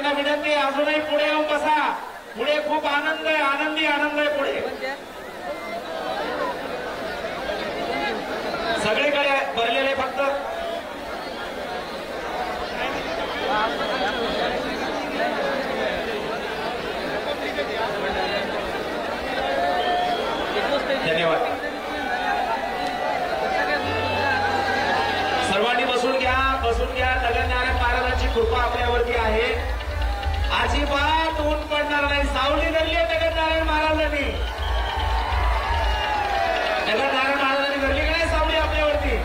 सर्वांना विनंती आहे अजूनही पुढे येऊन बसा. पुढे खूप आनंद आहे, आनंदी आनंद आहे पुढे. सगळीकडे भरलेले फक्त धन्यवाद. सर्वांनी बसून घ्या, बसून घ्या. नगरनारायण महाराजांची कृपा आपल्यावरती आहे. अजिबात ऊन पडणार नाही. सावली धरली आहे नगरनारायण महाराजांनी. नगरनारायण महाराजांनी धरली की नाही सावली आपल्यावरती?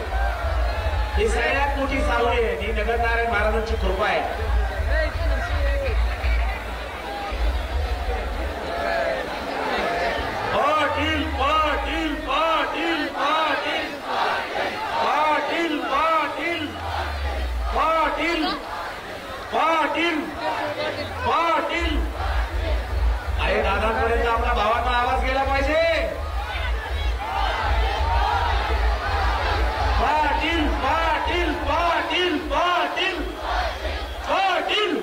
ही सगळ्यात मोठी सावली आहे. ही नगरनारायण महाराजांची कृपा आहे. पाटील पाटील पाटील पाटील पाटील पाटील पाटील पाटील पाटील. अरे दादांपर्यंत आपल्या भावांना आवाज गेला पाहिजे. पाटील पाटील पाटील पाटील पाटील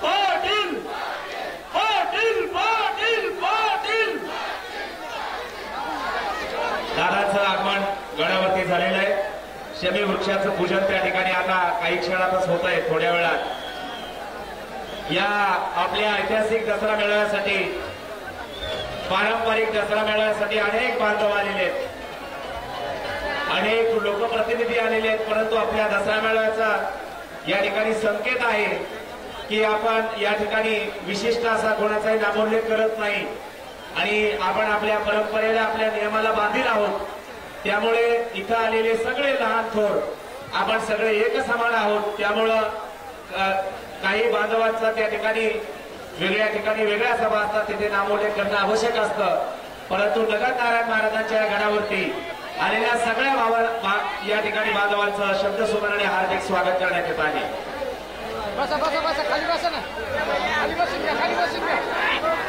पाटील पाटील पाटील पाटील. दादाचं आगमन गडावरती झालेलं आहे. शमी वृक्षाचं पूजन त्या ठिकाणी आता काही क्षणातच होत आहे. थोड्या वेळात या आपल्या ऐतिहासिक दसरा मेळाव्यासाठी, पारंपरिक दसरा मेळाव्यासाठी अनेक बांधव आलेले आहेत, अनेक लोकप्रतिनिधी आलेले आहेत. परंतु आपल्या दसरा मेळाव्याचा या ठिकाणी संकेत आहे की आपण या ठिकाणी विशिष्ट असा कोणाचाही नामोल्लेख करत नाही आणि आपण आपल्या परंपरेला, आपल्या नियमाला बांधील आहोत. त्यामुळे इथं आलेले सगळे लहान थोर आपण सगळे एक समान आहोत. त्यामुळं काही बांधवांचा त्या ठिकाणी वेगळ्या ठिकाणी वेगळ्या सभा असतात, तिथे नामोल्लेख करणं आवश्यक असतं. परंतु नगरनारायण महाराजांच्या गाण्यावरती आलेल्या सगळ्या या ठिकाणी बांधवांचं शब्दसुमनाने हार्दिक स्वागत करण्यात येत आहे.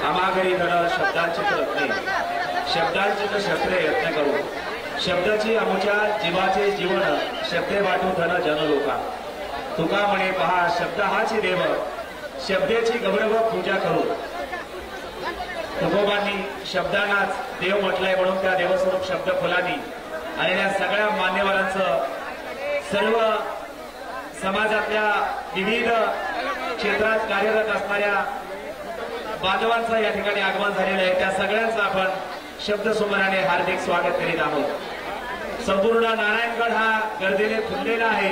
आमाघरी धन शब्दांची रत्ने, शब्दांची शस्त्रे यत्न करू, शब्दाची अमुच्या जीवाचे जीवन, शब्दे वाटू धन जन लोका. तुका म्हणे पहा शब्द हाची देव, शब्दाची गौरव पूजा करू. तुकोबांनी शब्दांनाच देव म्हटलंय म्हणून त्या देवस्वरूप शब्द फुलांनी आलेल्या सगळ्या मान्यवरांचं, सर्व समाजातल्या विविध क्षेत्रात कार्यरत असणाऱ्या बांधवांचं या ठिकाणी आगमन झालेलं आहे. त्या सगळ्यांचं आपण शब्दसुमनाने हार्दिक स्वागत करीत आहोत. संपूर्ण नारायणगड हा गर्दीने फुललेला आहे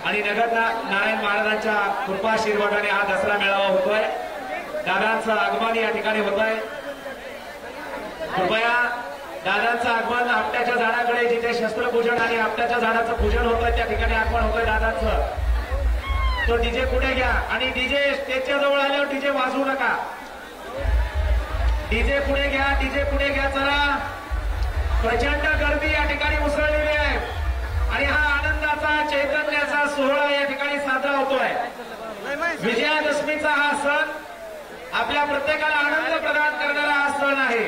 आणि नगरनारायण महाराजांच्या कृपाशीर्वादाने हा दसरा मेळावा होतोय. दादांचं आगमन या ठिकाणी होत आहे. कृपया दादांचं आगमन आपट्याच्या झाडाकडे, जिथे शस्त्रपूजन आणि आपट्याच्या झाडाचं पूजन होत आहे त्या ठिकाणी आगमन होतंय दादांचं. तो डीजे पुढे घ्या आणि डीजे स्टेजच्या जवळ आल्यावर डीजे वाजवू नका. डीजे पुढे घ्या, डीजे पुढे घ्या. चला, प्रचंड गर्दी या ठिकाणी उसळलेली आहे आणि हा आनंदाचा, चैतन्याचा सोहळा या ठिकाणी साजरा होतोय. विजयादशमीचा हा सण आपल्या प्रत्येकाला आनंद प्रदान करणारा हा सण आहे.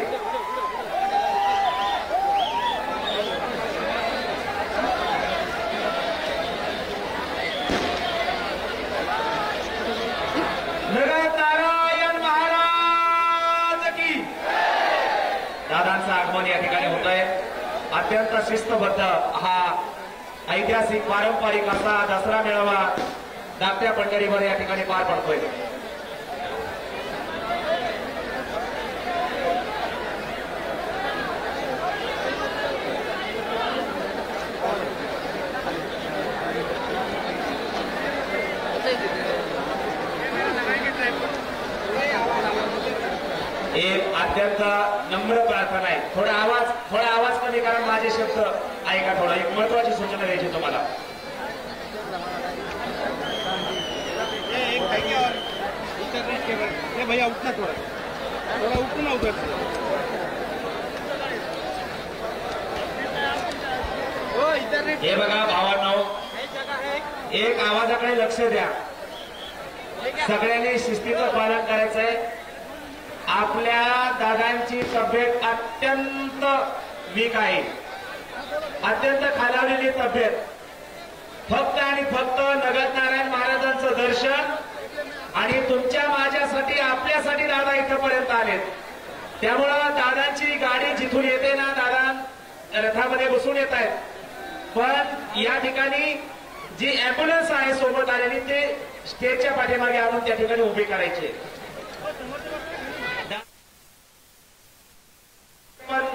नगरनारायण महाराज की. दादांचं आगमन या ठिकाणी होत आहे. अत्यंत शिस्तबद्ध हा ऐतिहासिक पारंपरिक असा दसरा मेळावा दात्या पंढरीवर या ठिकाणी पार पडतोय. एक अत्यंत नम्र प्रार्थना आहे. थोडा आवाज कमी करा. माझे शब्द ऐका. थोडा एक महत्वाची सूचना द्यायची तुम्हाला. भैया उठना, थोड़ा उठना उधर. हे बघा भावांनो, एक आवाजाकडे लक्ष द्या. सगळ्यांनी शिस्तीचं पालन करायचंय. आपल्या दादांची तब्येत अत्यंत वीक आहे, अत्यंत खालावलेली तब्येत. फक्त आणि फक्त नगरनारायण महाराजांचं दर्शन आणि तुमच्या माझ्यासाठी आपल्यासाठी दादा इथपर्यंत आलेत. त्यामुळं दादांची गाडी जिथून येते ना, दादा रथामध्ये बसून येत आहेत. पण या ठिकाणी जी अँब्युलन्स आहे सोबत आलेली ते स्टेजच्या पाठीमागे आणून त्या ठिकाणी उभी करायची. पण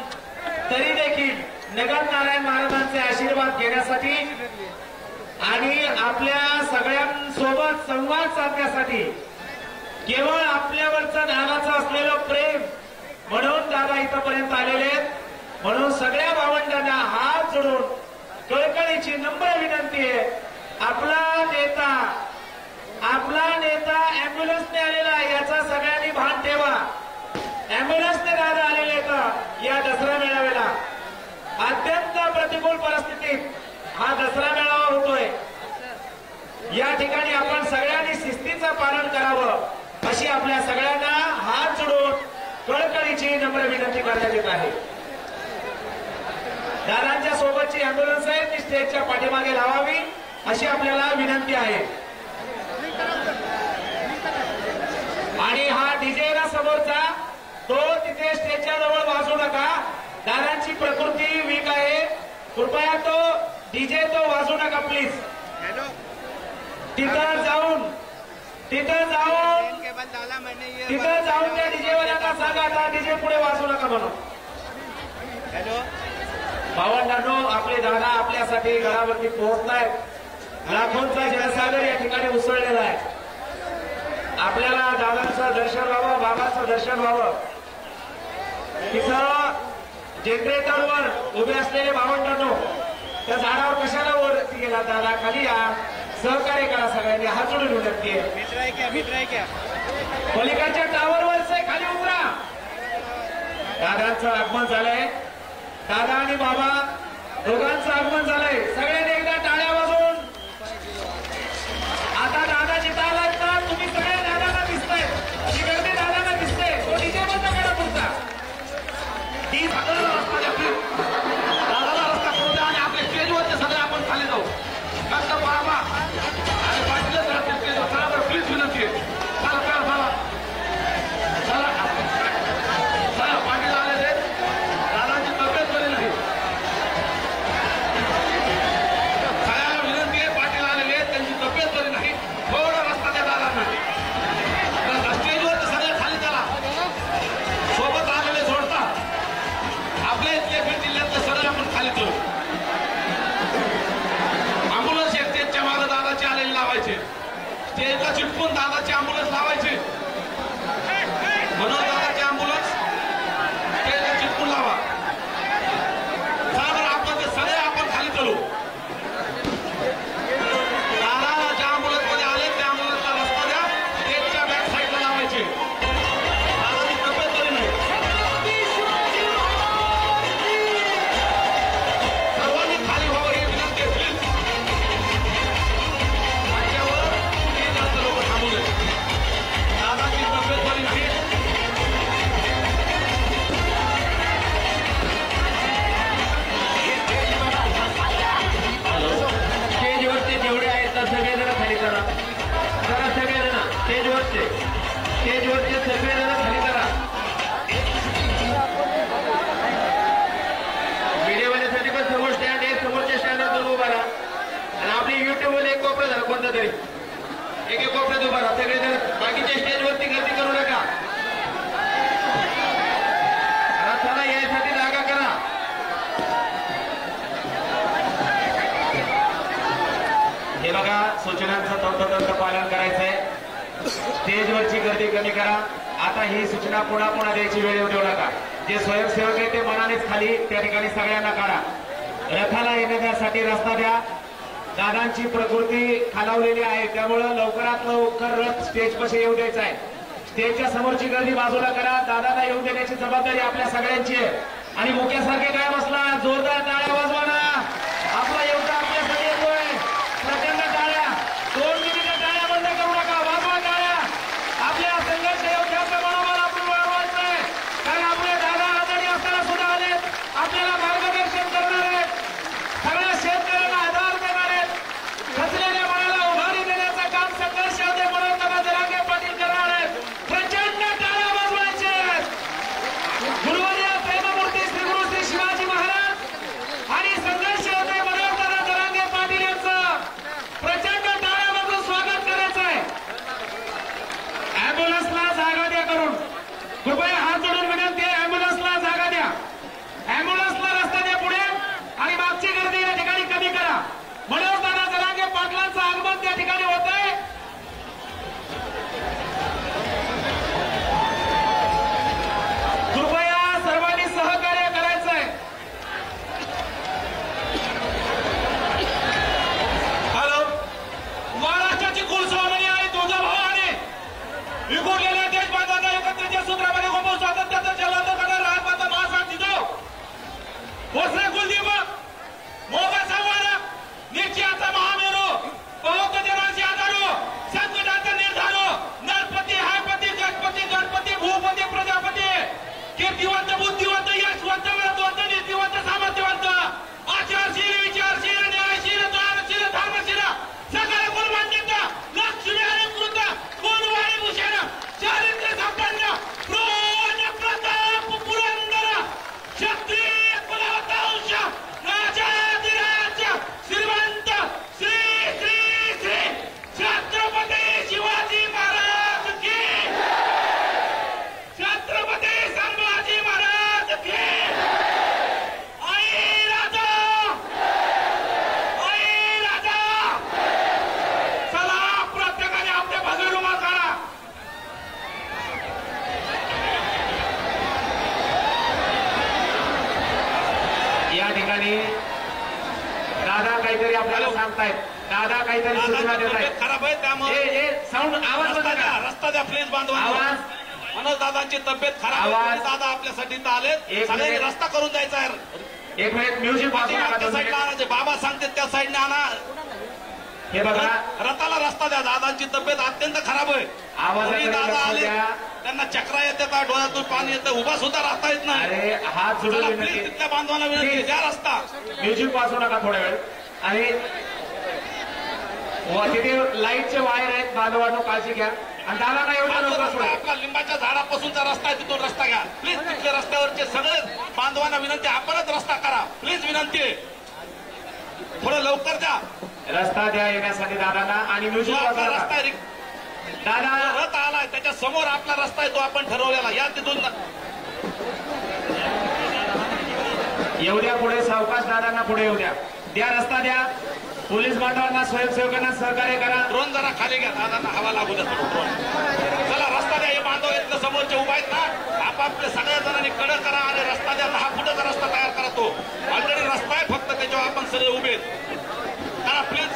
तरी देखील नगर नारायण महाराजांचे आशीर्वाद घेण्यासाठी आणि आपल्या सगळ्यांसोबत संवाद साधण्यासाठी केवळ आपल्यावरचं दादाचं असलेलं प्रेम म्हणून दादा इथपर्यंत आलेले आहेत. म्हणून सगळ्या भावंडांना हात जोडून कळकळीची नम्र विनंती आहे, आपला नेता अँब्युलन्सने आलेला आहे याचा सगळ्यांनी भान ठेवा. अँब्युलन्सने दादा आलेले आहेत या दसरा मेळाव्याला. अत्यंत प्रतिकूल परिस्थितीत हा दसरा मेळावा होतोय. या ठिकाणी आपण सगळ्यांनी शिस्तीचं पालन करावं अशी आपल्या सगळ्यांना हात जोडून कळकळीची नम्र विनंती करण्यात येत आहे. दादांच्या सोबतची अँब्युलन्स आहे ती स्टेजच्या पाठीमागे लावावी अशी आपल्याला विनंती आहे. आणि हा डीजे ना समोरचा तो तिथे स्टेजच्या जवळ वाजू नका. दादांची प्रकृती वीक आहे, कृपया तो डीजे तो वाजू नका प्लीज. तिथं जाऊन त्या डीजेवाल्यांना सांगा आता डीजे पुढे वाजू नका म्हणून. भावंडांनो, आपले दादा आपल्यासाठी घरावरती पोहोचलाय. लाखोंचा जनसागर या ठिकाणी उसळलेला आहे. आपल्याला दादांचं दर्शन व्हावं, बाबांचं दर्शन व्हावं. तिथं जनरेटरवर उभे असलेले भावंडांनो, त्या झाडावर कशाला वरती गेला दादा? खाली या, सहकार्य करा सगळ्यांनी, हात जोडून विनंती आहे. पलीकडच्या टावरवरचे खाली उतरा. दादांचं आगमन झालंय. दादा आणि बाबा दोघांचं आगमन झालंय. सगळ्यांनी एकदा टाळ्या वाजवून. आता दादा जिथं आलात ना, तुम्ही सगळे दादांना दिसताय, ही गर्दी दादांना दिसते. तो डीजे बंद करा तुमचा. दादाला रस्ता करू द्या आणि आपल्या स्टेजवरचे सगळे आपण खाली जाऊ. डॉक्टर बाबा आणि पाटीलच राहतील स्टेजवर. चला बरं, प्लीज विनंती आहे. चला चला चला चला पाटील आलेले. दादांची तब्येत बरी नाही. सगळ्यांना विनंती आहे, पाटील आलेले त्यांची तब्येत बरी नाही. थोडा रस्ता द्या दादांना. स्टेजवर सगळे खाली चला. सोबत आलेले सोडतात. आपल्या इथले बीड जिल्ह्यातले सगळे आपण खाली करू. अँब्युलन्स स्टेजच्या मागे दादाची आलेली लावायचे. स्टेजला चिटकून दादाची अँब्युलन्स लावायची. म्हणून दादाची अँब्युलन्स स्टेजला चिटकून लावा. चला आपण ते सगळे आपण खाली करू. दादाला ज्या अँब्युलन्स मध्ये आले त्या अँब्युलन्सला रस्ता द्या. स्टेजच्या बॅक साईडला लावायचे. दादाची तब्येत बरी नाही. सर्वांनी खाली व्हावं ही विनंती आहे प्लीज. माझ्यावर कुठेही जास्त लोक थांबू नये. दादाची तब्येत बरी नाही. स्टेजवरचे जेवढे आहेत तर सगळेजण खाली करा. जरा सगळेजण स्टेजवरचे सगळेजण खाली करा. मीडियावाल्यासाठी पण समोर स्टँड आहे. समोरच्या स्टँडवर तुम्ही उभा राहा. आणि आपली युट्यूबवर एक कोपरा झाला कोणता तरी एक कोपऱ्यात उभा राहा. सगळेजण बाकीच्या स्टेजवरती गर्दी करू नका. रथाला यायसाठी जागा करा. हे बघा, सूचनांचं तंतोतंत पालन करायचंय. स्टेजवरची गर्दी कमी करा. आता ही सूचना पुन्हा द्यायची वेळ येऊ देऊ नका. जे स्वयंसेवक आहे ते मनानेच खाली त्या ठिकाणी सगळ्यांना काढा. रथाला येण्यासाठी रस्ता द्या. दादांची प्रकृती खालावलेली आहे त्यामुळं लवकरात लवकर रथ स्टेजपाशी येऊ द्यायचा आहे. स्टेजच्या समोरची गर्दी बाजूला करा. दादाला येऊ देण्याची जबाबदारी आपल्या सगळ्यांची आहे. आणि मुख्यासारखे काय बसला, जोरदार टाळ्या वाजवा ना. आपला योद्धा आपल्यासाठी येतोय. प्रचंड टाळ्या. 2 मिनिटं टाळ्या बंद करू नका. वाजवा टाळ्या. आपल्या संघर्ष योद्ध्याचं मनोबल आपण वाढवायचंय. कारण आपले दादा आजारी असताना सुद्धा आले. आपल्याला मार्गदर्शन करणार आहेत. सगळ्या शेतकऱ्यांना आधार देणार आहेत. खचलेल्या मनाला उभारी देण्याचं काम संघर्ष होते म्हणून जरांगे दादा काहीतरी आपल्याला सांगतायत, दादा काहीतरी सूचना देत आहेत. खराब आहे त्यामुळे साऊंड आवाज बंद करा. रस्ता द्या प्लीज बांधवा. आवाज मनोज दादांची तब्येत खराब आहे, दादा आपल्यासाठी इथं आले, सगळ्यांनी रस्ता करून द्यायचा आहे. एक मिनिट म्युझिक वाजवू नका. त्या साईडला आणायचे, बाबा सांगते त्या साईडने आणा. हे बघा, रथाला रस्ता द्या, दादांची तब्येत अत्यंत खराब आहे. आवाजाकडे दादा लक्ष आले, द्या. त्यांना चक्रा येतात, डोळ्यातून पाणी येतं, उभा सुद्धा राहता येत नाही. अरे हात जोडून चला, विनंती. प्लीज तिथल्या बांधवांना विनंती, द्या रस्ता. म्युझिक वाजवू नका थोड्या वेळ. आणि तिथे लाईटचे वायर आहेत, बांधवांनो काळजी घ्या. आणि दादा एवढा लवकर सोडा. आपला लिंबाच्या झाडापासूनचा रस्ता आहे, तिथून रस्ता घ्या प्लीज. तिथल्या रस्त्यावरचे सगळे बांधवांना विनंती, आपणच रस्ता करा प्लीज, विनंती आहे. थोडं लवकर द्या रस्ता द्या येण्यासाठी दादांना. आणि म्युझिक जो आपला वाजवा रस्ता नका. आहे, दादा रथ आलाय त्याच्या समोर आपला रस्ता आहे, तो आपण ठरवलेला, या तिथून. येऊ द्या पुढे, सावकाश दादांना पुढे येऊ द्या. द्या रस्ता द्या. पोलीस बांधवांना, स्वयंसेवकांना सहकार्य करा. ड्रोन जरा खाली घ्या, दादांना हवा लागू द्या ड्रोन. चला रस्ता द्या. हे बांधव इथलं समोरचे उभा आहेत ना, आपापले सगळ्या जणांनी कडक करा आणि रस्ता द्या. 10 फुटाचा रस्ता तयार करा. तो ऑलरेडी रस्ता आहे, फक्त त्याच्यावर आपण सगळे उभे आहेत. करा प्लीज.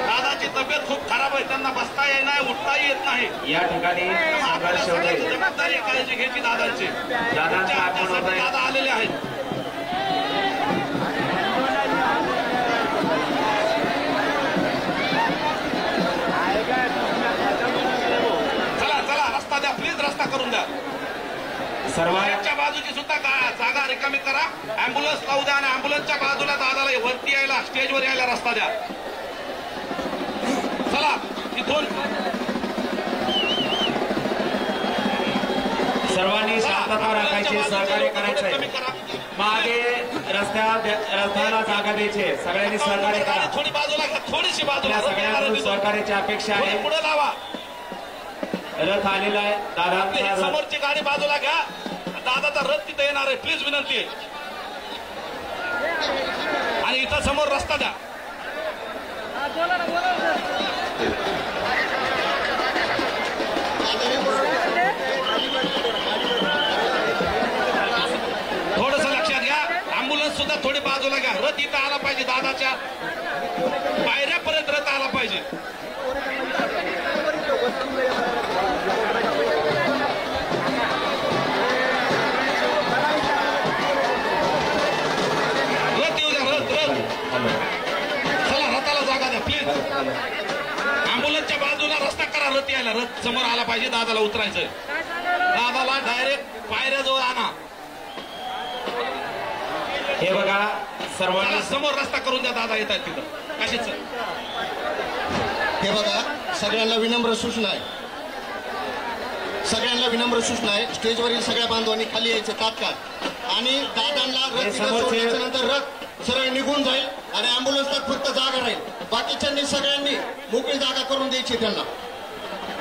दादाची तब्येत खूप खराब आहे, त्यांना बसता येत नाही, उठताही येत नाही. या ठिकाणी संघर्ष होते. जबाबदारी काळजी घ्यायची दादांची. दादांचा आगमन होत आहे. दादा आलेले आहेत. चला चला रस्ता द्या प्लीज, रस्ता करून द्या. सर्वांच्या बाजूची सुद्धा जागा रिकामी करा. अँब्युलन्स लावू द्या आणि अँब्युलन्सच्या बाजूला दादाला वरती यायला, स्टेजवर यायला रस्ता द्या. चला तिथून सर्वांनी शांतता राखायची, सहकार्य करायचंय. मागे रस्त्याला जागा द्यायची, सगळ्यांनी सहकार्य करा. थोडी बाजूला घ्या, थोडीशी बाजूला. सगळ्यांकडून सहकार्याची अपेक्षा आहे. पुढे लावा. रथ आलेला आहे दादांचा रथ. समोरची गाडी बाजूला घ्या, दादाचा रथ तिथे येणार आहे, प्लीज विनंती आहे. आणि इथं समोर रस्ता द्या. थोडस लक्षात घ्या, अँब्युलन्स सुद्धा थोडी बाजूला घ्या. रथ इथं आला पाहिजे, दादाच्या पायऱ्यापर्यंत रथ आला पाहिजे. रथ येऊ द्या, रथ रथ. चला रथाला जागा द्या प्लीज. अँब्युलन्सच्या बाजूला रस्ता करा, रथ यायला. रथ समोर आला पाहिजे, दादाला उतरायचंय. दादाला डायरेक्ट पायऱ्याजवळ आणा. हे बघा, सर्वांना समोर रस्ता करून द्या, दादा येत आहेत तिथं. कशीच हे बघा, सगळ्यांना विनम्र सूचना आहे, सगळ्यांना विनम्र सूचना आहे. स्टेजवरील सगळ्या बांधवांनी खाली यायचं तात्काळ. आणि दादांना रथ सोडल्याच्या नंतर रथ सरळ निघून जाईल आणि अँब्युलन्सला फक्त जागा राहील. बाकीच्यांनी सगळ्यांनी मोकळी जागा करून द्यायची त्यांना.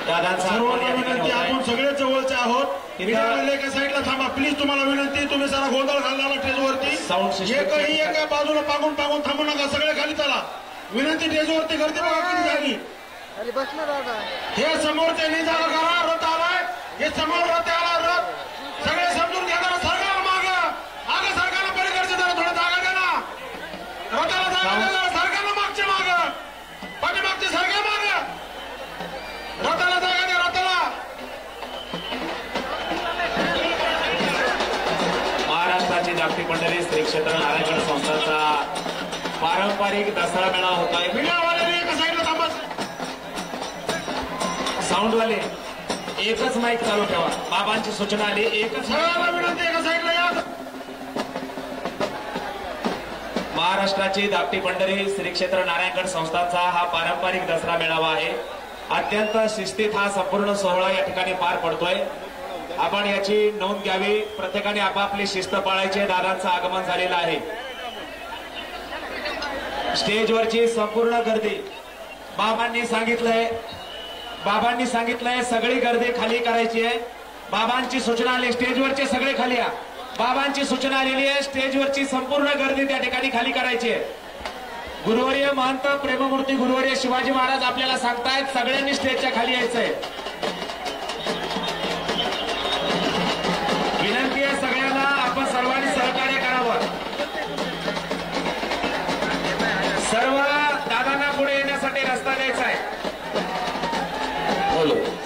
दादांचा सर्वांना विनंती, आपण सगळे जवळचे आहोत. एका साईडला थांबा प्लीज. तुम्हाला विनंती, तुम्ही जरा गोंधळ घालला स्टेजवरती. साऊंड सिस्टम एकही एका बाजूला पागून थांबू नका, सगळे खाली चला. विनंती, स्टेजवरती गर्दी बघा किती झाली. हे समोरच्यांनी जागा करा. रथ आलाय, हे समोर रथ आला. रथ सगळे समजून घ्या. जरा सरकार मागे सरकारला पलीकडचे जरा थोडं जागा द्या ना. रथाला जागा द्या, सरकारला मागचे माग, पाठीमागचे सरकार माग. रथाला जागा द्या, रथाला. महाराष्ट्राची जागतिक मंडळी श्री क्षेत्र नारायण संस्थांचा पारंपरिक दसरा मेळावा होत आहे. मीडियावाले एका साईडला थांबा. साऊंडवाले एकच माईक चालू ठेवा. बाबांची सूचना आली, एकच. सगळ्यांना विनंती, एका साईडला या. महाराष्ट्राची जागतिक मंडळी श्री क्षेत्र नारायणगड संस्थांचा हा पारंपरिक दसरा मेळावा आहे. अत्यंत शिस्तीत हा संपूर्ण सोहळा या ठिकाणी पार पडतोय. आपण याची नोंद घ्यावी. प्रत्येकाने आपापली शिस्त पाळायची. दादांचं आगमन झालेलं आहे. स्टेजवरची संपूर्ण गर्दी, बाबांनी सांगितलंय सगळी गर्दी खाली करायची आहे. बाबांची सूचना आली, स्टेजवरचे सगळे खाली या. बाबांची सूचना आलेली आहे, स्टेजवरची संपूर्ण गर्दी त्या ठिकाणी खाली करायची आहे. गुरुवर्य महंत प्रेममूर्ती गुरुवर्य शिवाजी महाराज आपल्याला सांगतायत सगळ्यांनी स्टेजच्या खाली यायचंय. विनंती आहे सगळ्यांना, आपण सर्वांनी सहकार्य करावं.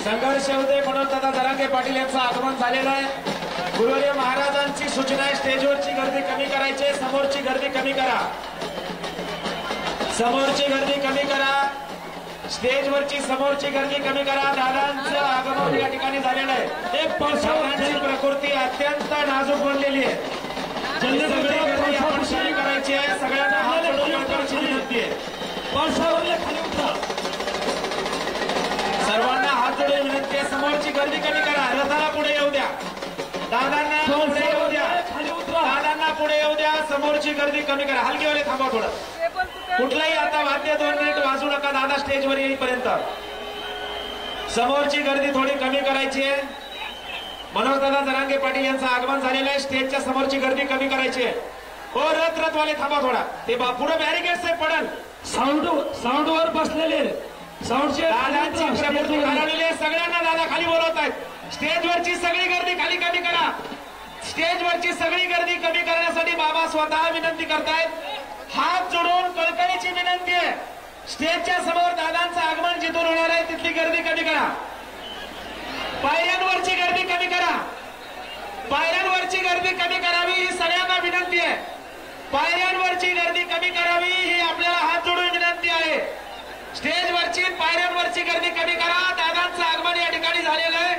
संघर्ष होते म्हणून दादा जरांगे पाटील यांचं आगमन झालेलं आहे. गुरुवर्य महाराजांची सूचना आहे, स्टेजवरची गर्दी कमी करायची, समोरची गर्दी कमी करा, समोरची गर्दी कमी करा, स्टेजवरची समोरची गर्दी कमी करा. दादांचं आगमन या ठिकाणी झालेलं आहे. एक पावसाळ्याची प्रकृती अत्यंत नाजूक बनलेली आहे. सगळी गर्दी आपण कमी करायची आहे. सगळ्यांना हात जोडून करायची विनंती आहे. पावसावरले खाली उतरा. सर्वांना हात जोडून विनंती आहे. समोरची गर्दी कमी करा. रथाला पुढे येऊ द्या. दादांना पुढे येऊ द्या. दादांना पुढे येऊ द्या. समोरची गर्दी कमी करा. हलकीवाले थांबा थोडं. कुठलाही आता वाद्य 2 मिनिट वाजू नका दादा स्टेजवर येईपर्यंत. समोरची गर्दी थोडी कमी करायची आहे. मनोज दादा जरांगे पाटील यांचं आगमन झालेलं आहे. स्टेजच्या समोरची गर्दी कमी करायची आहे. हो रथवाले थांबा थोडा. ते पुढे बॅरिकेड से पडल. साऊंडवर बसलेले साऊंडचे दादांची प्रकृती खालावलेली आहे. सगळ्यांना दादा खाली बोलवत आहेत. स्टेजवरची सगळी गर्दी खाली कमी करा. स्टेजवरची सगळी गर्दी कमी करण्यासाठी बाबा स्वतः विनंती करतायत. हात जोडून कळकळीची विनंती आहे. स्टेजच्या समोर दादांचं आगमन जिथून होणार आहे तिथली गर्दी कमी करा. पायऱ्यांवरची गर्दी कमी करा. पायऱ्यांवरची गर्दी कमी करावी ही सगळ्यांना विनंती आहे. पायऱ्यांवरची गर्दी कमी करावी ही आपल्याला हात जोडून विनंती आहे. स्टेजवरची पायऱ्यांवरची गर्दी कमी करा. दादांचं आगमन या ठिकाणी झालेलं आहे.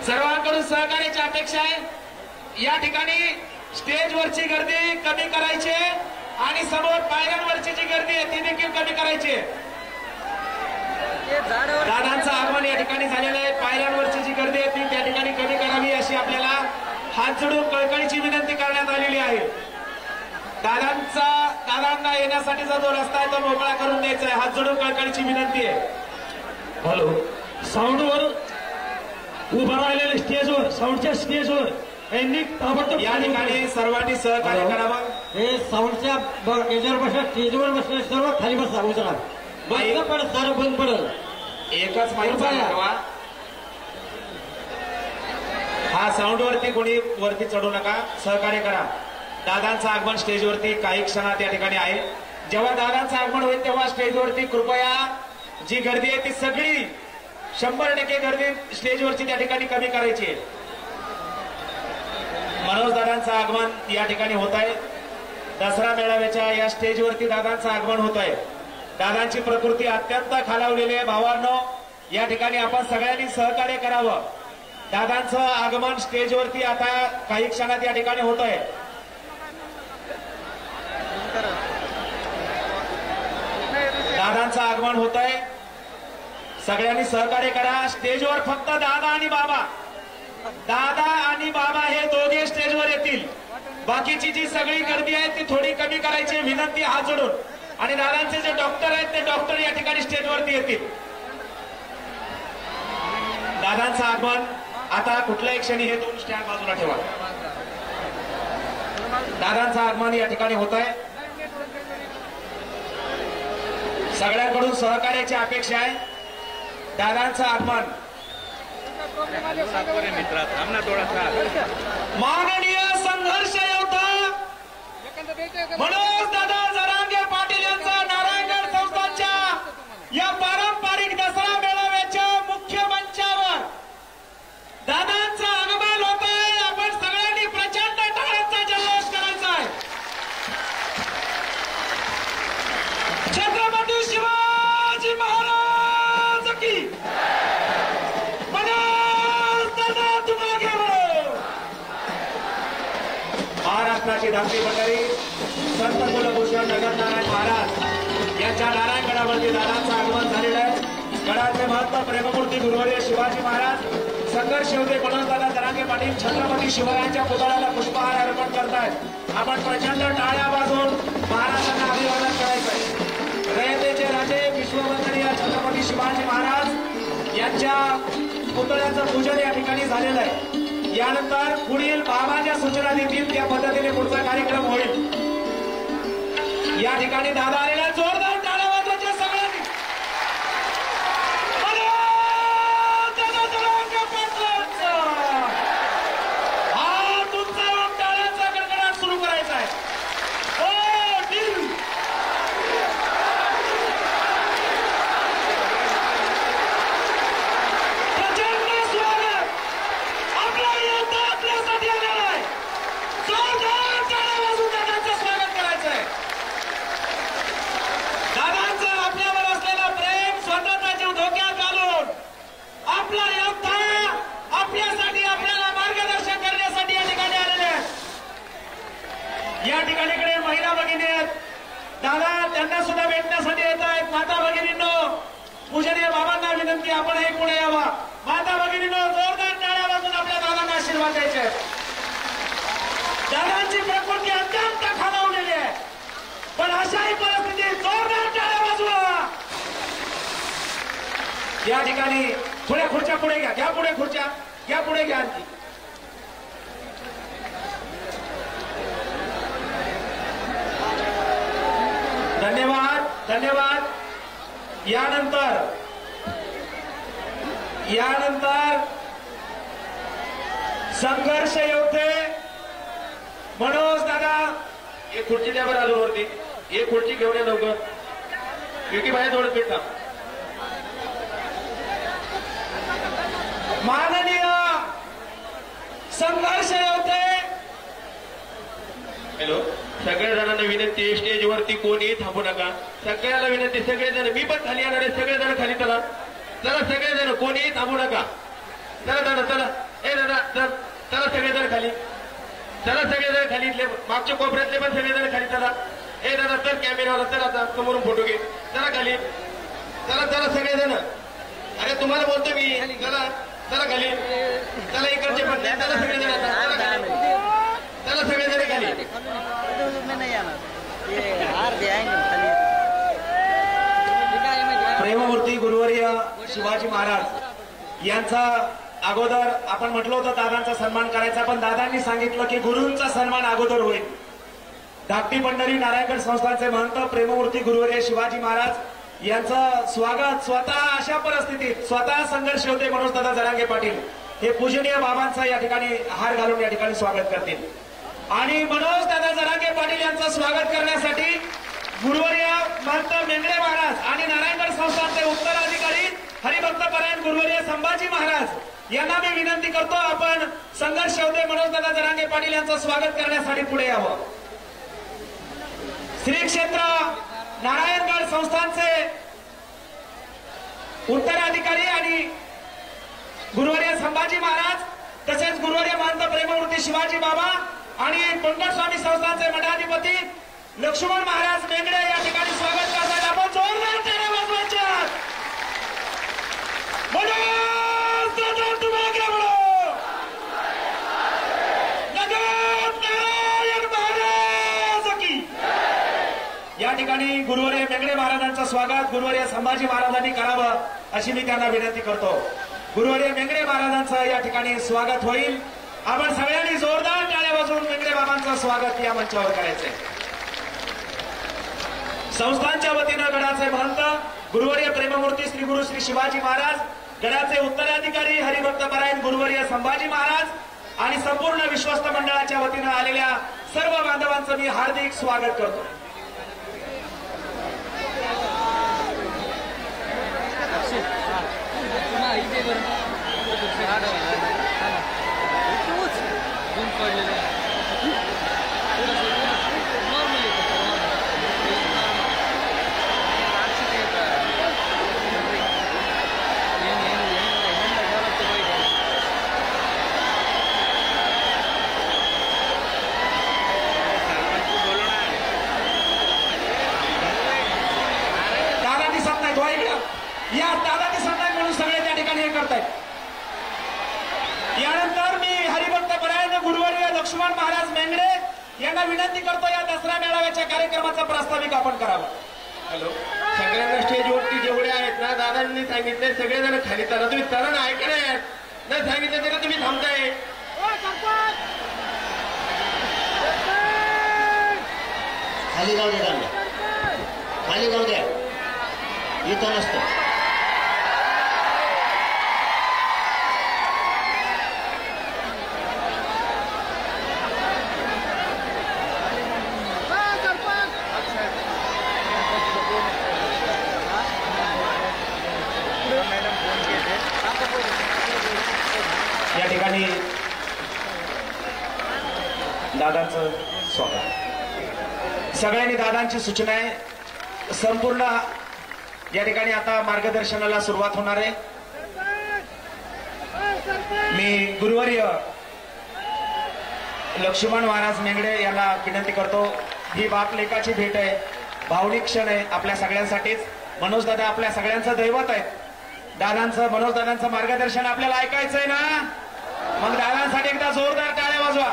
सर्वांकडून सहकार्याची अपेक्षा आहे. या ठिकाणी स्टेजवरची गर्दी कमी करायची आणि समोर पायऱ्यांवरची जी गर्दी आहे ती देखील कमी करायची. दादांचं आगमन या ठिकाणी झालेलं आहे. पायऱ्यांवरची जी गर्दी आहे ती त्या ठिकाणी कमी करावी अशी आपल्याला हात जोडून कळकळीची विनंती करण्यात आलेली आहे. दादांना येण्यासाठीचा जो रस्ता आहे तो मोकळा करून द्यायचा आहे. हात जोडून कळकळीची विनंती आहे. हॅलो, साऊंडवर उभं राहिलेले स्टेजवर, साऊंडच्या स्टेजवर यांनी ताबडतोब या ठिकाणी सर्वांनी सहकार्य करावं. हे साऊंडच्या याच्यावर बसला, स्टेजवर बसले सर्व खाली बसा, उचला. बंद पडत, सारं बंद पडत. एकच माहिती ठेवा, हा साऊंडवरती कोणी वरती चढू नका. सहकार्य करा. दादांचं आगमन स्टेजवरती काही क्षणात या ठिकाणी आहे. जेव्हा दादांचं आगमन होईल तेव्हा स्टेजवरती कृपया जी गर्दी आहे ती सगळी 100% गर्दी स्टेजवरची त्या ठिकाणी कमी करायची आहे. मनोज दादांचं आगमन या ठिकाणी होत आहे. दसरा मेळाव्याच्या या स्टेजवरती दादांचं आगमन होत आहे. दादांची प्रकृती अत्यंत खालावलेली आहे. भावांनो, या ठिकाणी आपण सगळ्यांनी सहकार्य करावं. दादांचं आगमन स्टेजवरती आता काही क्षणात या ठिकाणी होत आहे. दादांचं आगमन होत आहे. सगळ्यांनी सहकार्य करा. स्टेजवर फक्त दादा आणि बाबा, दादा आणि बाबा हे दोघे स्टेजवर येतील. बाकीची जी सगळी गर्दी आहे ती थोडी कमी करायची विनंती हात जोडून. आणि दादांचे जे डॉक्टर आहेत ते डॉक्टर या ठिकाणी स्टेजवरती येतील. दादांचं आगमन आता कुठल्याही क्षणी हे 2 स्टँड बाजूला ठेवा. दादांचं आगमन या ठिकाणी होत आहे. सगळ्यांकडून सहकार्याची अपेक्षा आहे. दादांचं आगमन माननीय संघर्ष योद्धा मनोज दादा जरांगे पाटील यांचा नारायणगड संस्थानच्या या पारंपरिक दसरा मेळाव्याच्या मुख्य मंचावर दादांचं आगमन होत आहे. आपण सगळ्यांनी प्रचंड टाळ्यांचा जल्लोष करायचा आहे. छत्रपती शिवाजी महाराज की महाराष्ट्राची धाकटी मंडळी संत कुलभूषण नगरनारायण महाराज यांच्या नारायणगडावरती दादांचं आगमन झालेलं आहे. गडाचे महत्व प्रेममूर्ती गुरुवर्य शिवाजी महाराज, संघर्ष योद्धे मनोज दादा जरांगे पाटील छत्रपती शिवरायांच्या पुतळ्याला पुष्पहार अर्पण करतायत. आपण प्रचंड टाळ्या वाजवून महाराजांना अभिवादन करायचंय. रयतेचे राजे विश्ववंदनीय छत्रपती शिवाजी महाराज यांच्या पुतळ्याचं पूजन या ठिकाणी झालेलं आहे. यानंतर पुढील बाबाच्या सूचना देतील त्या पद्धतीने पुढचा कार्यक्रम होईल. या ठिकाणी दादा आलेला जोरदार टाळ्या वाजवायच्या सगळ्यांनी. हा तुमचा टाळ्यांचा कडकडाट सुरू करायचा आहे. पलीकडे महिला भगिनी आहेत, दादा त्यांना सुद्धा भेटण्यासाठी येत आहेत. माता भगिनींनो, पूजनीय बाबांना विनंती, आपणही पुढे यावा. माता भगिनींनो, जोरदार टाळ्या वाजून आपल्या दादांना आशीर्वाद द्यायचे आहेत. दादांची प्रकृती अत्यंत खालावलेली आहे, पण अशाही परिस्थितीत जोरदार टाळ्या वाजवा. या ठिकाणी थोड्या खुर्च्या पुढे घ्या, घ्या पुढे खुर्च्या, घ्या पुढे घ्या. आणखी धन्यवाद, धन्यवाद. यानंतर संघर्ष योद्धे मनोज दादा, एक खुर्ची द्या बरं अजूनवरती, एक खुर्ची घेऊन या लवकर. युकी बाहेर थोडं फिरता. माननीय संघर्ष योद्धे, हॅलो, सगळ्या जणांना विनंती, स्टेजवरती कोणी थांबू नका. सगळ्याला विनंती, सगळेजण, मी पण खाली येणार आहे, सगळेजण खाली चला. चला सगळेजण, कोणीही थांबू नका. चला दादा, चला. ए दादा, चला सगळेजण खाली. चला सगळेजण खाली, इथले मागच्या कोपऱ्यातले पण सगळेजण खाली. चला. ए दादा, चल कॅमेरावाला, चला आता समोरून फोटो घे. चला खाली, चला चला सगळेजण. अरे तुम्हाला बोलतो मी, चला चला खाली. चला इकडचे पण, चला सगळेजण आता, चला खाली. चला सगळेजण खाली. प्रेममूर्ती गुरुवर्य शिवाजी महाराज यांचा अगोदर आपण म्हटलं होतं दादांचा सन्मान करायचा, पण दादांनी सांगितलं की गुरूंचा सन्मान अगोदर होईल. धाकटी पंढरी नारायणगड संस्थानचे महंत प्रेममूर्ती गुरुवर्य शिवाजी महाराज यांचं स्वागत स्वतः अशा परिस्थितीत स्वतः संघर्ष होते मनोज दादा जरांगे पाटील हे पूजनीय बाबांचा या ठिकाणी हार घालून या ठिकाणी स्वागत करतील. आणि मनोज दादा जरांगे पाटील यांचं स्वागत करण्यासाठी गुरुवर्य महंत मेंगडे महाराज आणि नारायणगड संस्थानचे उत्तराधिकारी हरिभक्त परायण गुरुवर्य संभाजी महाराज यांना मी विनंती करतो, आपण संघर्ष होते मनोज दादा जरांगे पाटील यांचं स्वागत करण्यासाठी पुढे यावं. श्री क्षेत्र नारायणगड संस्थानचे उत्तराधिकारी आणि गुरुवर्य संभाजी महाराज तसेच गुरुवर्य महंत प्रेममूर्ती शिवाजी बाबा आणि पंकज स्वामी संस्थानचे मठाधिपती लक्ष्मण महाराज मेंगडे या ठिकाणी स्वागत करतात. आपण जोरदार टाळ्या वाजवायच्या. मनोज दादा तुम आगे बढ़ो. जगत नारायण महाराज की. या ठिकाणी गुरुवर्य मेंगडे महाराजांचं स्वागत गुरुवर्य संभाजी महाराजांनी करावं अशी मी त्यांना विनंती करतो. गुरुवर्य मेंगडे महाराजांचं या ठिकाणी स्वागत होईल. आपण सगळ्यांनी जोरदार टाळ्या वाजवून मेंगडे बाबांचं स्वागत या मंचावर करायचंय. संस्थानच्या वतीनं गडाचे महंत गुरुवर्य प्रेममूर्ती श्री गुरु श्री शिवाजी महाराज, गडाचे उत्तराधिकारी हरिभक्त परायण गुरुवर्य संभाजी महाराज आणि संपूर्ण विश्वस्त मंडळाच्या वतीनं आलेल्या सर्व बांधवांचं मी हार्दिक स्वागत करतो. या दादा दिसत नाही म्हणून सगळे त्या ठिकाणी हे करतायत. यानंतर मी हरिभक्त परायण गुरुवर्य लक्ष्मण महाराज मेंगडे यांना विनंती करतो, या दसरा मेळाव्याच्या कार्यक्रमाचा प्रास्ताविक आपण करावं. हॅलो, सगळ्यांना स्टेजवरती जेवढे आहेत ना, दादांनी सांगितले सगळेजण खाली चला. तुम्ही चला ना, ऐकले नाही सांगितलं तरी तुम्ही थांबताय. खाली जाऊ द्या, खाली जाऊ द्या, इथं नसतं. या ठिकाणी दादांचं स्वागत. सगळ्यांनी दादांची सूचना आहे. संपूर्ण या ठिकाणी आता मार्गदर्शनाला सुरुवात होणार आहे. मी गुरुवर्य लक्ष्मण महाराज मेंगडे यांना विनंती करतो, ही बाप लेकाची भेट आहे, भावनिक क्षण आहे आपल्या सगळ्यांसाठीच. मनोज दादा आपल्या सगळ्यांचं दैवत आहे. दादांचं, मनोज दादांचं मार्गदर्शन आपल्याला ऐकायचंय ना, मग दादांसाठी एकदा जोरदार टाळ्या वाजवा.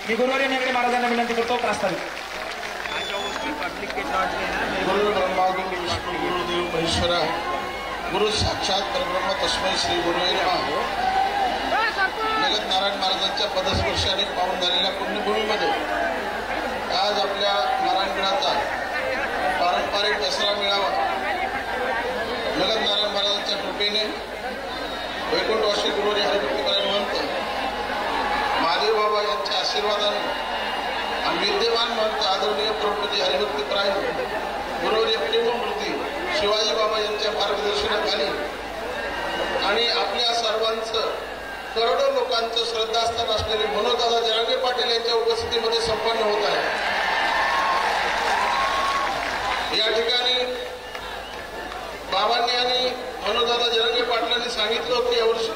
मी गुरुवारी नेगडे महाराजांना विनंती करतो प्रास्ताविक. गुरु ब्रह्मा गुरु विष्णू गुरुदेव महेश्वरा गुरु साक्षात परब्रह्म तस्मै श्री गुरुवे नमः. जगत नारायण महाराजांच्या पदस्पर्शाने पावन झालेल्या पुण्यभूमीमध्ये आज आपल्या नारायणगडाचा पारंपरिक दसरा मेळावा जगत नारायण महाराजांच्या कृपेने वैकुंठवासी गुरुवारी हरिभक्तीपरायण महंत महादेव बाबा यांच्या आशीर्वादाने आणि विद्यमान महंत आदरणीय प्रभूपती हरिभक्तीपरायण गुरुवारी प्रेममूर्ती शिवाजी बाबा यांच्या मार्गदर्शनाखाली आणि आपल्या सर्वांचं करोडो लोकांचं श्रद्धास्थान असलेले मनोजदादा जरांगे पाटील यांच्या उपस्थितीमध्ये संपन्न होत आहे. या ठिकाणी बाबांनी आणि मनोजदादा जरांगे पाटलांनी सांगितलं होतं यावर्षी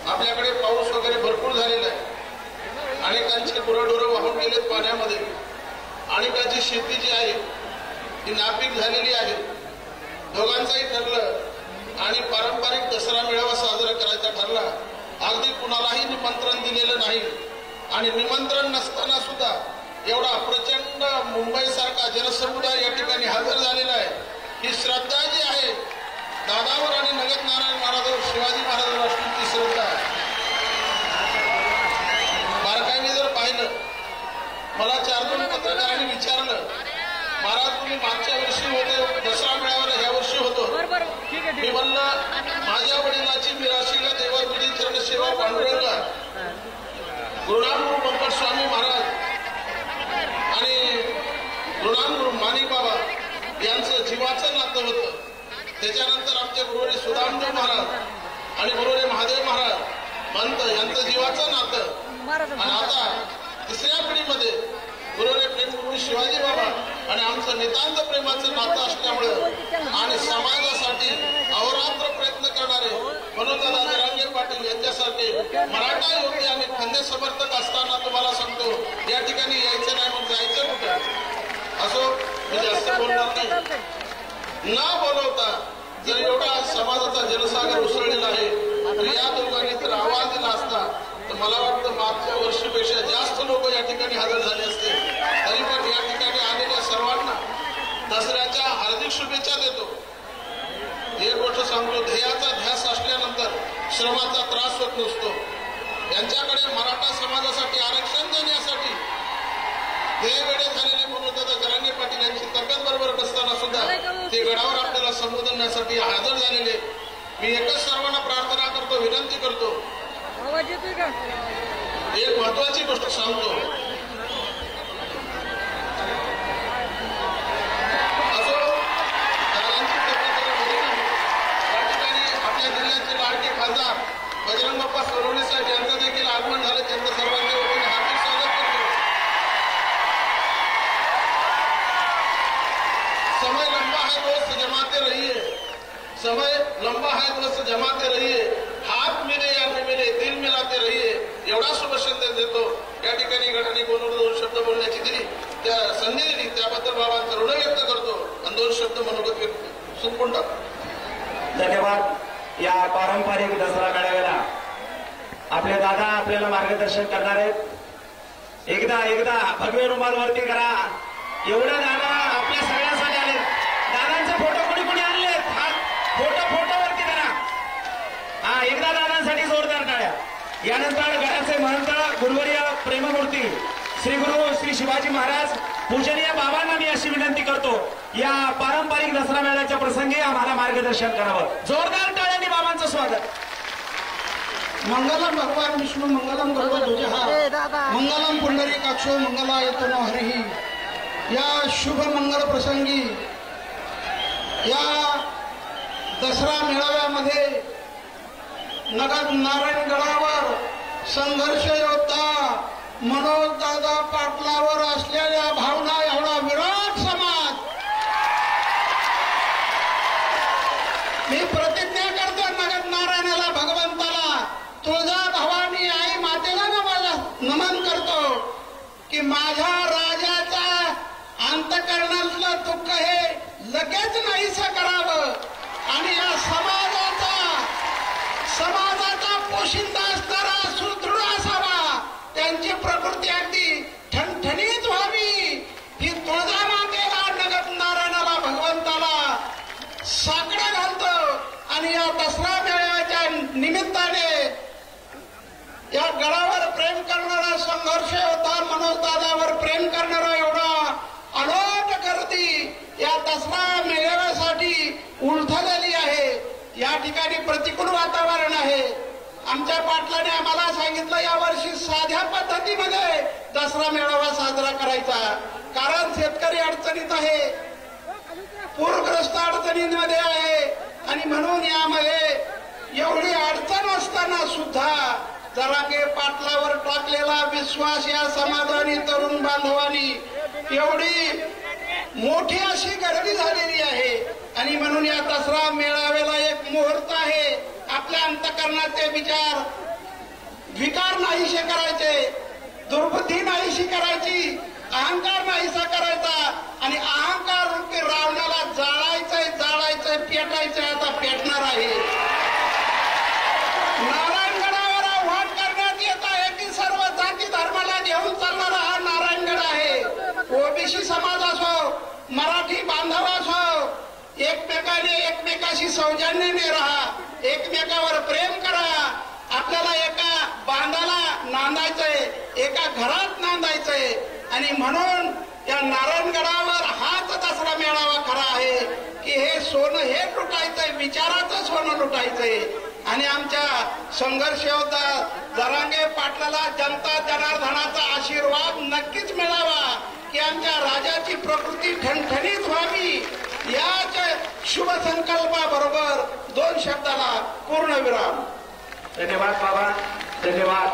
आपल्याकडे पाऊस वगैरे भरपूर झालेला आहे. अनेकांची गुरंढोरं वाहून गेलेत पाण्यामध्ये. अनेकांची शेती जी आहे ती नापीक झालेली आहे. दोघांचंही ठरलं आणि पारंपरिक दसरा मेळावा साजरा करायचा ठरला. अगदी कुणालाही निमंत्रण दिलेलं नाही आणि निमंत्रण नसताना सुद्धा एवढा प्रचंड मुंबईसारखा जनसमुदाय या ठिकाणी हजर झालेला आहे. ही श्रद्धा जी आहे दादावर आणि नगत नारायण महाराजांवर, शिवाजी महाराजांवर असलेली श्रद्धा. बारकाईने जर पाहिलं, मला 4-2 पत्रकारांनी विचारलं, महाराज तुम्ही मागच्या वर्षी होते दसरा मेळाव्याला, ह्या वर्षी होतो. मी म्हणलं माझ्या वडिलाची मिराशीला देवापिढी चरण सेवा पांडुरंगा गुरुनाम गुरु स्वामी महाराज आणि गुरुनाम गुरु माणिक बाबा यांचं जीवाचं नातं होतं. त्याच्यानंतर आमचे गुरुवारी सुदामदेव महाराज आणि गुरुवारी महादेव महाराज महंत यांचं जीवाचं नातं. आणि आता तिसऱ्या पिढीमध्ये गुरुवारी प्रेमगुरु शिवाजी बाबा आणि आमचं नितांत प्रेमाचं नातं असल्यामुळं आणि समाजासाठी अहोरात्र प्रयत्न करणारे मनोजदादा जरांगे पाटील यांच्यासारखे मराठा योद्धे आणि खंदे समर्थक असताना तुम्हाला सांगतो या ठिकाणी यायचं नाही, मग जायचं कुठं. असो, मी जास्त बोलणार नाही. न बोलवता जर एवढा समाजाचा जनसागर उसळलेला आहे तर या दोघांनी जर आवाज दिला असता तर मला वाटतं मागच्या वर्षीपेक्षा जास्त लोक या ठिकाणी हजर झाले असते. तरी पण या ठिकाणी आलेल्या सर्वांना दसऱ्याच्या हार्दिक शुभेच्छा देतो. एक गोष्ट सांगतो, ध्येयाचा ध्यास असल्यानंतर श्रमाचा त्रास होत नसतो. यांच्याकडे मराठा समाजासाठी आरक्षण देण्यासाठी ध्येयवेडे झालेले मनोजदादा जरांगे पाटील यांची तब्येत बरोबर नसताना सुद्धा ते गडावर आपल्याला संबोधण्यासाठी हजर झालेले. मी एकच सर्वांना प्रार्थना करतो, विनंती करतो, एक महत्वाची गोष्ट सांगतो. असो, दादांची तब्येत बरी नाही. या ठिकाणी आपल्या जिल्ह्याचे लाडके खासदार बजरंग बाप्पा सोनवणे साहेब यांचं देखील आगमन झालं. त्यांचं सर्वांच्या वतीने हार्दिक स्वागत करतो. समय लंबा है दोस्त जमाते रहिए, समय लंबा है दोस्त जमाते रहिए, हात मिले या न मिले दिल मिलाते रहिए, एवढा शुभ संदेश देतो. या ठिकाणी गटाने 2 शब्द बोलण्याची दिली, त्या संधी दिली त्याबद्दल बाबांचं ऋण व्यक्त करतो आणि 2 शब्द मनोगत व्यक्त सुटून टाकतो. धन्यवाद. या पारंपरिक दसरा मेळाव्याला आपले दादा आपल्याला मार्गदर्शन करणार आहेत. एकदा भगवे रुमाल वरती करा. एवढं दादा आपल्या सगळ्यांसाठी आले. दादांचे फोटो कोणी आणले? फोटो वरती करा. एकदा दादांसाठी जोरदार टाळ्या. यानंतर गडाचे महंत गुरुवर्य प्रेममूर्ती श्री गुरु श्री शिवाजी महाराज पूजनीय बाबांना मी अशी विनंती करतो, या पारंपरिक दसरा मेळ्याच्या प्रसंगी आम्हाला मार्गदर्शन करावं. जोरदार टाळ्यांनी बाबांचं स्वागत. मंगलम भगवान विष्णू मंगलम गरुडध्वजः मंगलम पुंडरीकाक्षो मंगलायतनो हरिः. या शुभ मंगल प्रसंगी या दसरा मेळाव्यामध्ये नगद नारायणगडावर संघर्ष योद्धा मनोजदादा पाटलावर असलेल्या भावना, एवढा विराट समाज. मी प्रतिज्ञा करतो नगद नारायणाला, भगवंताला, तुळजा भवानी आई मातेला नमन करतो की माझ्या राजाचा अंतःकरणातलं दुःख हे लगेच नाहीसं करावं आणि या समाजाचा पोशिंदा असणारा सुदृढ असावा, त्यांची प्रकृती अगदी ठणठणीत व्हावी, ही तुळजामातेला नगत नारायणाला भगवंताला साकडं घालतो आणि या दसरा मेळाव्याच्या निमित्ताने या गडावर प्रेम करणारा संघर्ष होता, मनोजदादावर प्रेम करणारा एवढा अलोट गर्दी या दसरा मेळाव्यासाठी उलथलेली आहे. या ठिकाणी प्रतिकूल वातावरण आहे. आमच्या पाटलाने आम्हाला सांगितलं यावर्षी साध्या पद्धतीमध्ये दसरा मेळावा साजरा करायचा, कारण शेतकरी अडचणीत आहे, पूरग्रस्त अडचणींमध्ये आहे आणि म्हणून यामध्ये एवढी अडचण असताना सुद्धा जरांगे पाटलावर टाकलेला विश्वास या समाजाने तरुण बांधवांनी एवढी मोठी अशी गर्दी झालेली आहे आणि म्हणून या दसरा मेळाव्याला एक मुहूर्त आहे. आपल्या अंतःकरणाचे विकार नाहीसे करायचे, दुर्बुद्धी नाहीशी करायची, अहंकार नाहीसा करायचा आणि अहंकार रूपी रावणाला जाळायचंय पेटायचंय. आता पेटणार आहे. नारायणगडावर आव्हान करण्यात येत आहे की सर्व जाती धर्माला घेऊन चालणारा हा नारायणगड आहे. ओबीसी समाज असो, मराठी बांधव असो, एकमेकाशी सौजन्याने राहा, एकमेकावर प्रेम करा. आपल्याला एका बांधाला नांदायचंय, एका घरात नांदायचंय आणि म्हणून या नारायणगडावर हाच दसरा मेळावा खरा आहे की हे सोनं हे लुटायचंय, विचाराचं सोनं लुटायचंय. आणि आमच्या संघर्ष योद्धा जरांगे पाटलाला जनता जनार्दनाचा आशीर्वाद नक्कीच मिळावा की आमच्या राजाची प्रकृती ठणठणीत व्हावी. याच शुभ संकल्पाबरोबर 2 शब्दाला पूर्णविराम. धन्यवाद बाबा, धन्यवाद.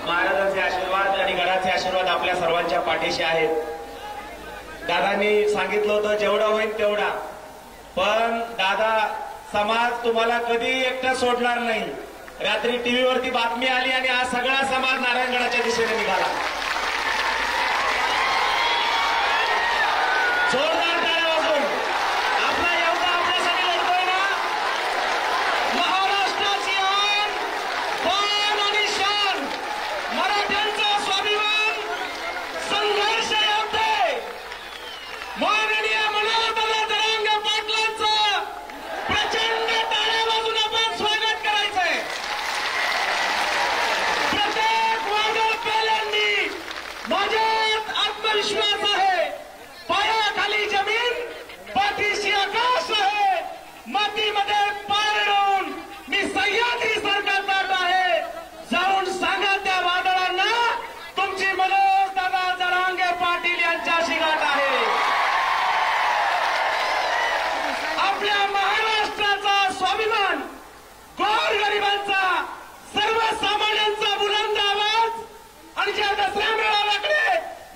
महाराजांचे आशीर्वाद आणि गडाचे आशीर्वाद आपल्या सर्वांच्या पाठीशी आहेत. दादांनी सांगितलं होतं जेवढा होईल तेवढा, पण दादा समाज तुम्हाला कधी एकटा सोडणार नाही. रात्री टीव्हीवरती बातमी आली आणि आज सगळा समाज नारायणगडाच्या दिशेने निघाला. जोरदार टाळ्या वाजवून आपला योद्धा आपल्यासाठी लढतोय ना. महाराष्ट्राची आन, मान आणि शान, मराठ्यांचा स्वाभिमान, संघर्ष योद्धे माननीय मनोजदादा जरांगे पाटलांचं प्रचंड टाळ्या वाजून आपण स्वागत करायचंय. प्रत्येक वादळ पेल्यांनी माझ्यात आत्मविश्वास आहे. पायाखाली जमीन, पाठीशी आकाश आहे. मातीमध्ये पाय रोवून मी सह्याद्रीसारखा जात आहे. जाऊन सांगा त्या वादळांना तुमची मनोजदादा जरांगे पाटील यांच्याशी गाठ आहे. आपल्या महाराष्ट्राचा स्वाभिमान, गोरगरिबांचा, सर्वसामान्यांचा बुलंद आवाज आणि ज्या दसरा मेळाव्याकडे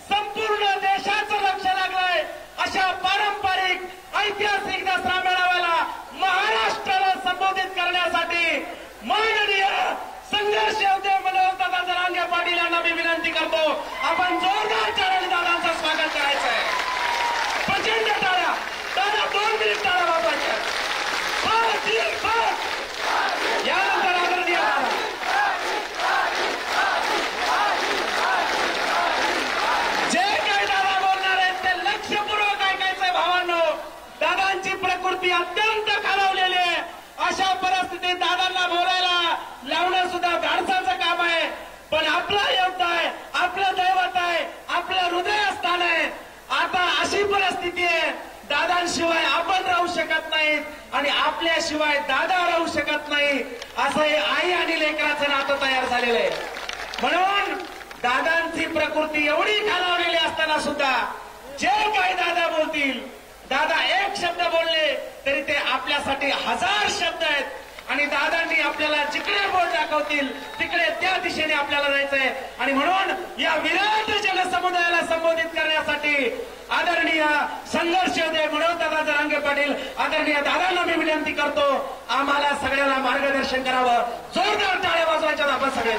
संपूर्ण देशाचं लक्ष लागलंय अशा पारंपरिक ऐतिहासिक दसरा मेळाव्याला महाराष्ट्राला संबोधित करण्यासाठी माननीय संघर्ष योद्धे मनोजदादा जरांगे पाटील यांना मी विनंती करतो, आपण जोरदार टाळ्यांनी दादांचं स्वागत करायचं आहे. प्रचंड टाळ्या. दादा 2 मिनिट टाळ्या वाजवायच्या. यानंतर आदरणीय जे काही दादा बोलणार आहेत ते लक्षपूर्वक ऐकायचंय भावांनो. दादांची प्रकृती अत्यंत खालावलेली आहे. अशा परिस्थितीत दादांना बोलायला लावणं सुद्धा धाडसाचं काम आहे. पण आपला योद्धा आहे, आपलं दैवत आहे, आपलं हृदयस्थान आहे. आता अशी परिस्थिती आहे, दादांशिवाय आपण राहू शकत नाहीत आणि आपल्याशिवाय दादा राहू शकत नाही. असं हे आई आणि लेकराचं नातं तयार झालेलं आहे. म्हणून दादांची प्रकृती एवढी खालावलेली असताना सुद्धा जे काही दादा बोलतील, दादा एक शब्द बोलले तरी ते आपल्यासाठी 1000 शब्द आहेत. आणि दादांनी आपल्याला जिकडे बोट दाखवतील तिकडे त्या दिशेने आपल्याला जायचंय. आणि म्हणून या विराट जनसमुदायाला संबोधित करण्यासाठी आदरणीय संघर्ष योद्धे मनोजदादा जरांगे पाटील आदरणीय दादांना मी विनंती करतो, आम्हाला सगळ्याला मार्गदर्शन करावं. जोरदार टाळ्या वाजवायच्या आपण सगळे.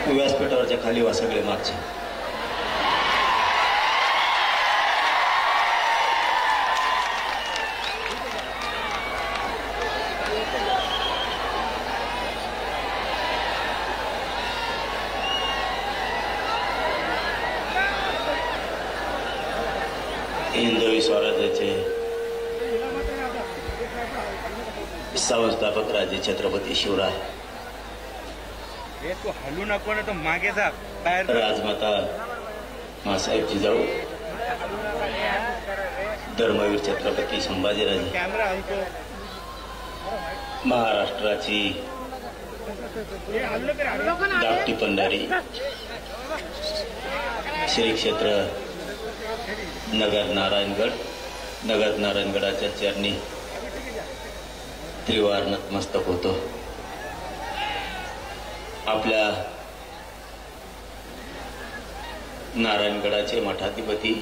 व्यासपीठावरच्या खाली वा सगळे मागचे. हिंदवी स्वराज्याचे संस्थापक राजे छत्रपती शिवराय, हलू नको ना, तो मागे जा. राजमाता मासाहेब जिजाऊ, धर्मवीर छत्रपती संभाजीराजे, कॅमेरा हलतो. महाराष्ट्राची धाकटी पंढरी श्री क्षेत्र नगर नारायणगडाच्या चरणी त्रिवार नतमस्तक होतो. आपल्या नारायणगडाचे मठाधिपती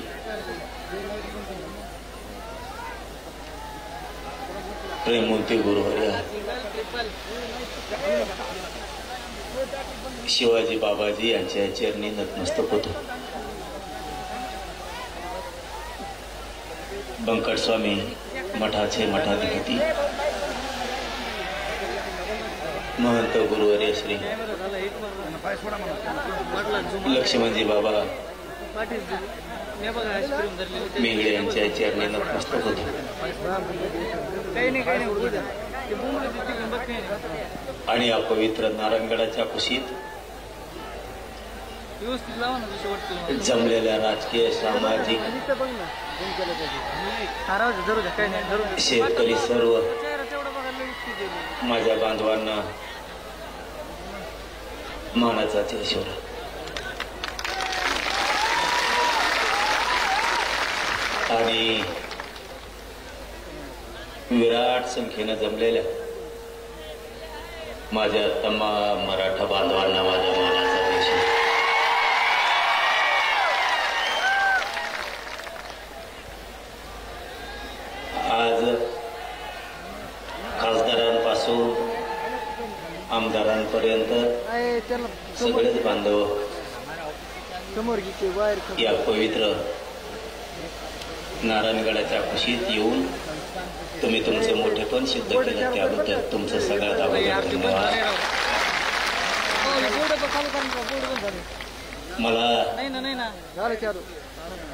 प्रेममूर्ती गुरुवर्य शिवाजी बाबाजी यांच्या चरणी नतमस्तक होतो. बंकट स्वामी मठाचे मठाधिपती महंत गुरुवर्य श्री लक्ष्मणजी बाबा मेघडे यांच्या चरणी नतमस्तक होतो. आणि या पवित्र नारायणगडाच्या कुशीत जमलेल्या राजकीय, सामाजिक, शेतकरी सर्व माझ्या बांधवांना मानाचा जयशोर. आणि विराट संख्येनं जमलेल्या माझ्या तमाम मराठा बांधवांना माझ्या मानाचा जयशोर. आज खासदारांपासून आमदारांपर्यंत सगळेच बांधव या पवित्र नारायणगडाच्या कुशीत येऊन तुम्ही तुमचे मोठेपण सिद्ध केलं, त्याबद्दल तुमचं सगळ्यात अगोदर धन्यवाद. मला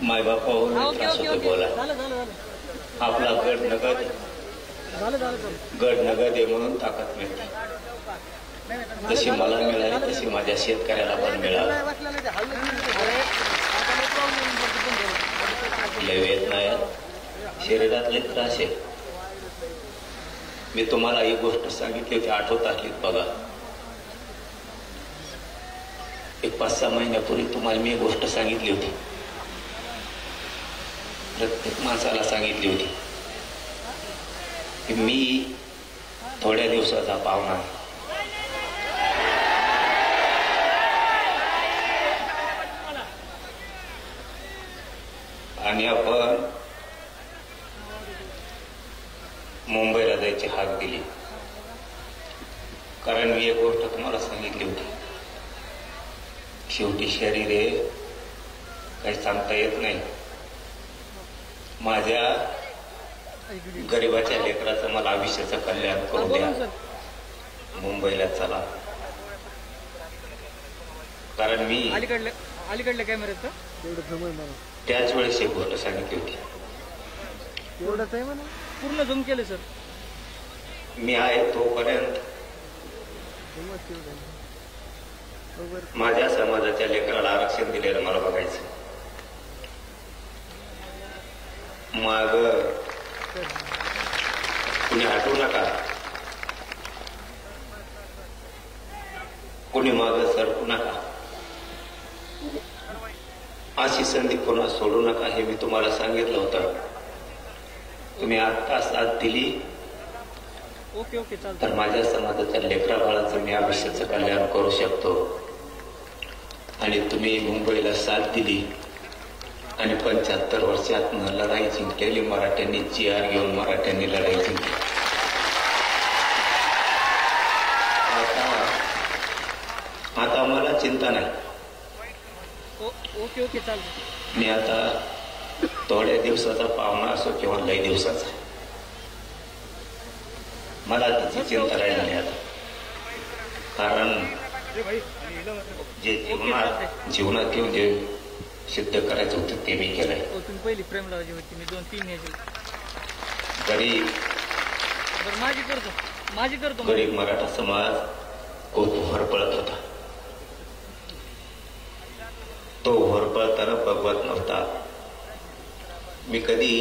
मायबापावर त्रास होतो बोला. आपला गड नगद आहे म्हणून ताकद मिळते. जशी मला मिळाली तशी माझ्या शेतकऱ्याला पण मिळाली. लय वेदना आहेत, शरीरातले त्रास आहे. मी तुम्हाला ही गोष्ट सांगितली होती, आठवतात बघा. एक 5-6 महिन्यापूर्वी तुम्हाला मी एक गोष्ट सांगितली होती, प्रत्येक माणसाला सांगितली होती की मी थोड्या दिवसाचा पाहुणा आहे. आणि आपण मुंबईला जायची हाक दिली, कारण मी एक गोष्ट तुम्हाला सांगितली होती, शेवटी शरीर आहे, काही सांगता येत नाही. माझ्या गरिबाच्या लेकराचं मला आयुष्याचं कल्याण करू द्या, मुंबईला चला. कारण मी अलीकडल्या कॅमेऱ्याचं त्याच वेळेस एक गोष्ट सांगितली होती, एवढंच आहे म्हणा, पूर्ण झूम केलं सर. मी आहे तोपर्यंत माझ्या समाजाच्या लेकराला आरक्षण दिलेलं मला बघायचं. माग कुणी हटवू नका, कुणी माग सरकू नका, अशी संधी पुन्हा सोडू नका, हे मी तुम्हाला सांगितलं होतं. तुम्ही आता साथ दिली ओके चालतं. तर माझ्या समाजाच्या लेकरा बाळाचं मी आयुष्याचं कल्याण करू शकतो. आणि तुम्ही मुंबईला साथ दिली आणि 75 वर्षात लढाई जिंकलेली मराठ्यांनी, GR घेऊन मराठ्यांनी लढाई जिंकली. आता मला चिंता नाही. ओके चालतं. मी आता थोड्या दिवसाचा पाहुणा असो किंवा लई दिवसाचा, मला त्याची चिंता राहिली नाही आता. कारण जे जीवनात येऊन जे सिद्ध करायचं होतं ते मी केलंय. तुम्ही पहिली प्रेम लावायची होती, मी 2-3 यायची तरी माझी करतो. गरीब मराठा समाज खूप होरपळत होता. तो होरपळताना बघवत नव्हता. मी कधी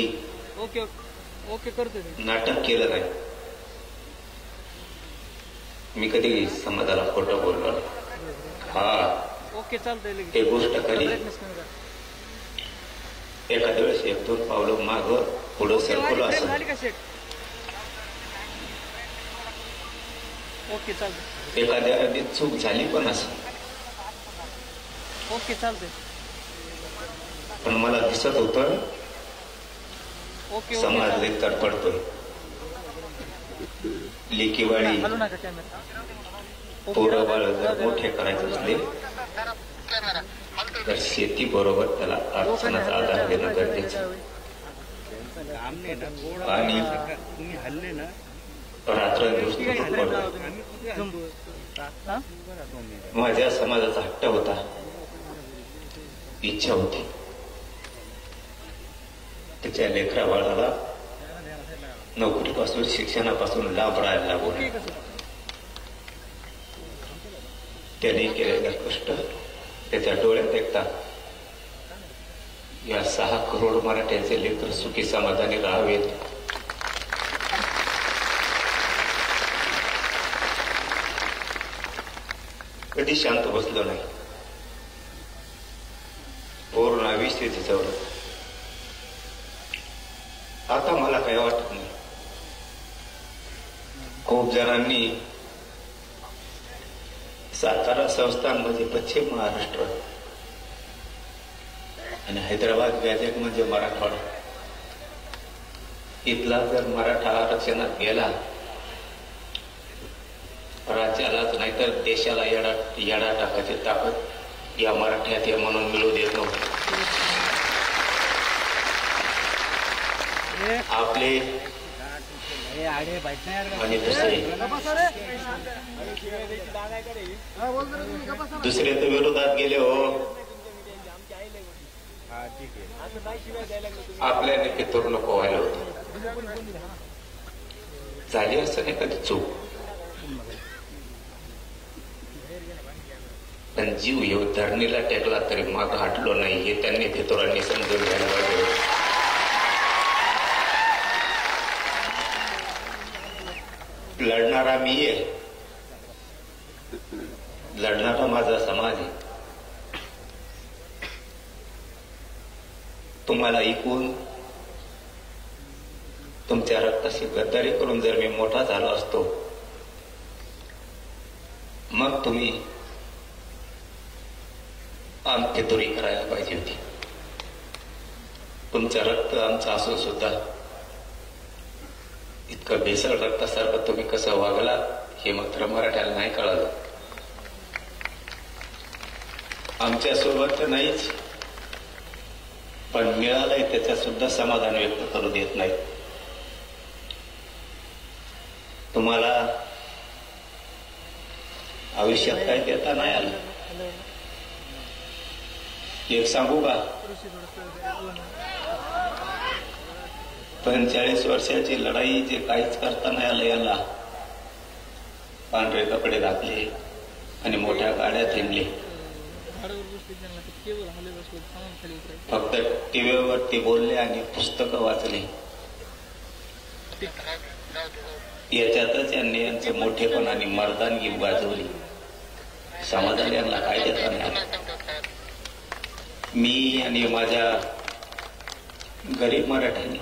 ओके करतो. नाटक केलं नाही. मी कधी समाजाला खोटं बोललो नाही. ओके चालतंय. एक गोष्ट कधी एखाद्या वेळेस 1-2 पावलं माग पुढं सरकलो असं. ओके चालतंय. एखाद्या अगदी चूक झाली पण असं. ओके चालतंय. पण मला दिसत होतं ओके समाज लई तडफडतोय. लेकीवाडी पोरं बाळ जर मोठे करायचे असले तर शेती बरोबर त्याला अडचणाचा आधार देणं गरजेचं. आणि रात्रंदिवस माझ्या समाजाचा हट्ट होता, इच्छा होती त्याच्या लेकरा बाळाला नोकरीपासून शिक्षणापासून लाभ राहायला लागू नये. त्याने केलेलं कष्ट त्याच्या डोळ्यात एकता. या 6 करोड मराठ्यांचे लेकर सुखी समाधानी राहावेत कधी शांत बसलो नाही. पूर्ण आयुष्य झिजवलं. आता मला काही वाटत नाही. खूप जणांनी सातारा संस्थानमध्ये पश्चिम महाराष्ट्र आणि हैदराबाद गॅझेट म्हणजे मराठवाडा, इथला जर मराठा आरक्षणात गेला राज्यालाच नाहीतर देशाला येडा टाकायची ताकद या मराठ्यात हे म्हणून मिळू देत नव्हते. आपले आणि दुसरे तर विरोधात गेले हो. आपल्याने पितूर नको व्हायला होतं. झाली असं नाही कधी चूक, पण जीव येऊ धरणीला टेकला तरी माग हटलो नाही हे त्यांनी पितुरांनी समजून घ्यायला पाहिजे. लढणारा मी आहे, लढणारा माझा समाज आहे. तुम्हाला ऐकून तुमच्या रक्ताशी गद्दारी करून जर मी मोठा झालो असतो मग तुम्ही आमची तुरी करायला पाहिजे होती. तुमचं रक्त आमचं असून सुद्धा इतकं भेसळ रक्तासारखं तुम्ही कसं वागला हे मात्र मराठ्याला नाही कळालं. आमच्या सोबत नाहीच, पण मिळालंय त्याचं सुद्धा समाधान व्यक्त करू देत नाही. तुम्हाला आयुष्यात काय देता नाही आलं. एक सांगू का, 45 वर्षाची लढाई जे काहीच करता नाही आलं याला, पांढरे कपडे घातले आणि मोठ्या गाड्या थिंडले, फक्त टीव्हीवरती बोलले आणि पुस्तकं वाचले, याच्यातच यांनी यांचे मोठेपण आणि मर्दानगी गाजवली. समाधान यांना काय देता नाही आलं. मी आणि माझ्या गरीब मराठ्यांनी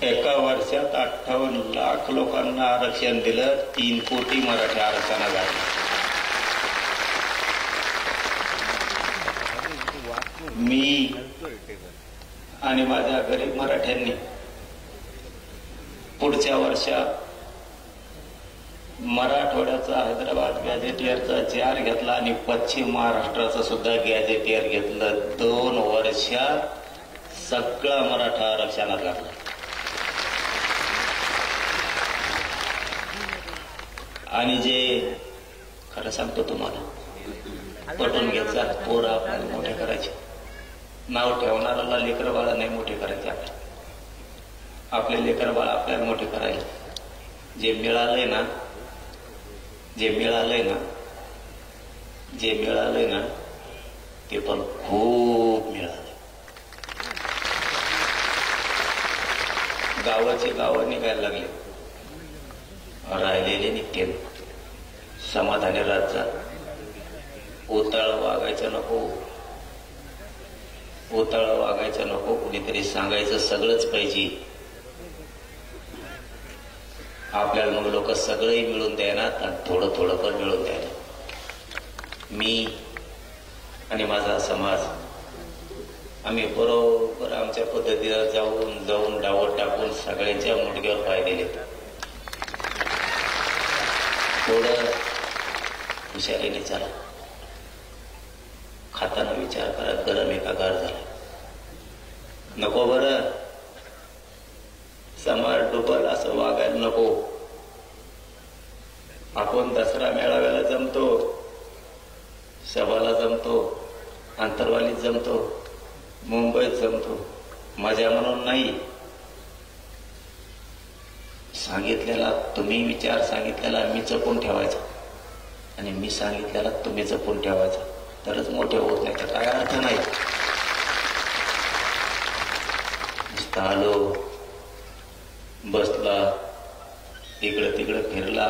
एका वर्षात 58 लाख लोकांना आरक्षण दिलं. 3 कोटी मराठी आरक्षणाला लागले. मी आणि माझ्या गरीब मराठ्यांनी पुढच्या वर्षात मराठवाड्याचा हैदराबाद गॅझेटियरचा जार घेतला आणि पश्चिम महाराष्ट्राचं सुद्धा गॅझेटियर घेतलं. 2 वर्षात सगळा मराठा आरक्षणात घातला. आणि जे खरं सांगतो तुम्हाला, पटून घ्यायचा, पोरं आपल्याला मोठे करायचे, नाव ठेवणाऱ्याला लेकर बाळा नाही मोठे करायचे. आपले लेकर बाळा आपल्याला मोठे करायचे. जे मिळालंय ना ते पण खूप मिळालं. गावाचे गाव निघायला लागले, राहिलेले निघते. समाधानी राजा ओताळ वागायचं नको, कुणीतरी सांगायचं सगळंच पाहिजे. आपल्याला मग लोक सगळंही मिळून द्यायनात आणि थोडं थोडं पण मिळून द्यायला. मी आणि माझा समाज आम्ही बरोबर आमच्या पद्धतीनं जाऊन डावं टाकून सगळ्यांच्या मुडक्यावर पाय दिले. थोडं हुशारीने चला, खाताना विचार करा गरम आहे का गार झाला. नको बरं, समाज डुबल असं वागायला नको. आपण दसरा मेळाव्याला जमतो, सभाला जमतो, आंतरवालीत जमतो, मुंबईत जमतो, मजा म्हणून नाही. सांगितलेला तुम्ही विचार सांगितलेला मी जपून ठेवायचा आणि मी सांगितलेला तुम्ही जपून ठेवायचा, तरच मोठे होत नाही. तर काय अर्थ नाही. नुसतं आलो, बसला, इकडं तिकडं फिरला,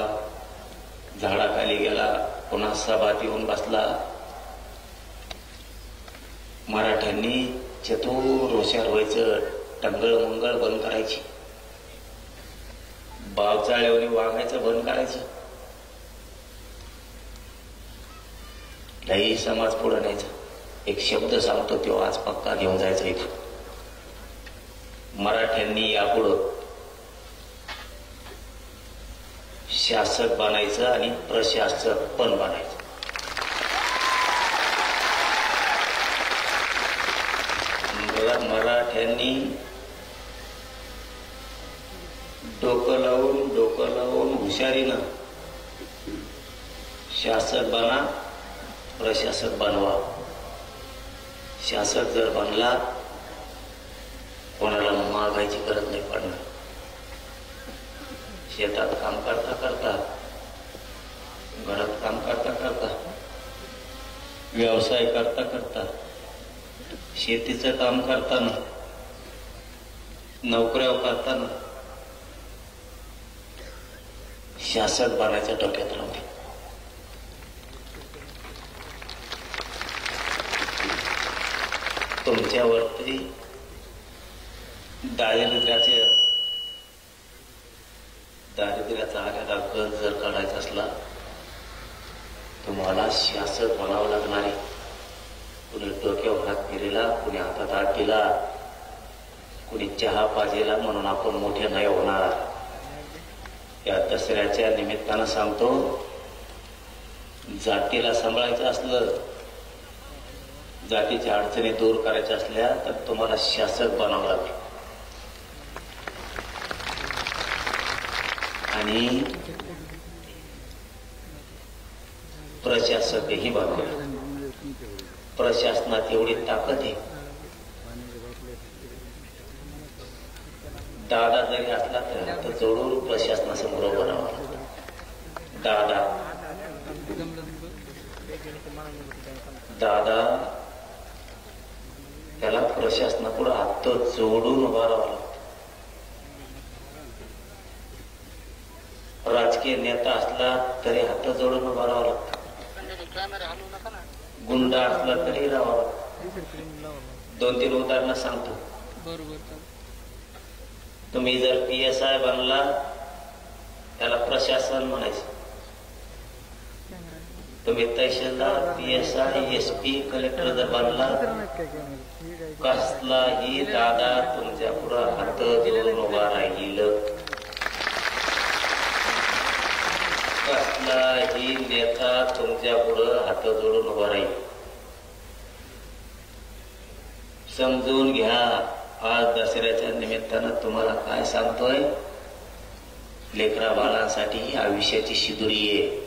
झाडाखाली गेला, पुन्हा सभात येऊन बसला. मराठ्यांनी चतुर हुशार व्हायचं, टंगळ मंगळ बंद करायची, बावचाळ्यावनी वागायचं बंद करायचं, लई समाज पुढे न्यायचा. एक शब्द सांगतो तो आज पक्का घेऊन जायचा इथं. मराठ्यांनी यापुढं शासक बनायचं आणि प्रशासक पण बनायचं. मराठ्यांनी डोकं लावून हुशारीनं शासक बना, प्रशासक बनवा. शासक जर बनला, कोणाला मागायची गरज नाही पडणार. शेतात काम करता करता, घरात काम करता करता, व्यवसाय करता करता, शेतीचं काम करताना, नोकऱ्या करताना शासक बनायच्या डोक्यात राहते. तुमच्यावरती दारिद्र्याचा आलेला गज जर काढायचा असला, तुम्हाला शासक बनावं लागणार आहे. कुणी डोक्यावर हात फिरेला, कुणी हातात हात दिला, कुणी चहा पाजेला म्हणून आपण मोठे नाही होणार. या दसऱ्याच्या निमित्तानं सांगतो, जातीला सांभाळायचं असलं, जातीच्या अडचणी दूर करायच्या असल्या तर तुम्हाला शासक बनावं लागेल. आणि प्रशासकही बनावं. प्रशासनात एवढी ताकद आहे, दादा जरी असला तर जोडून प्रशासनासमोर उभं राहावं लागतं. दादा त्याला प्रशासनापुढे हात जोडून उभा राहावं लागतं. राजकीय नेता असला तरी हात जोडून उभा राहावं लागतं. गुंडा असला तरी राहावं लागतं. 2-3 उदाहरणं सांगतो. तुम्ही जर PSI बनला, त्याला प्रशासन म्हणायचं. तुम्ही तहसीलदार, PSI, SP, कलेक्टर जर बनला, कसलाही दादा तुमच्या पुढं हात जोडून उभा राहील, कसलाही नेता तुमच्या पुढं हात जोडून उभा राहील. समजून घ्या. आज दसऱ्याच्या निमित्तानं तुम्हाला काय सांगतोय, लेकरा बाळांसाठी आयुष्याची शिदुरी आहे.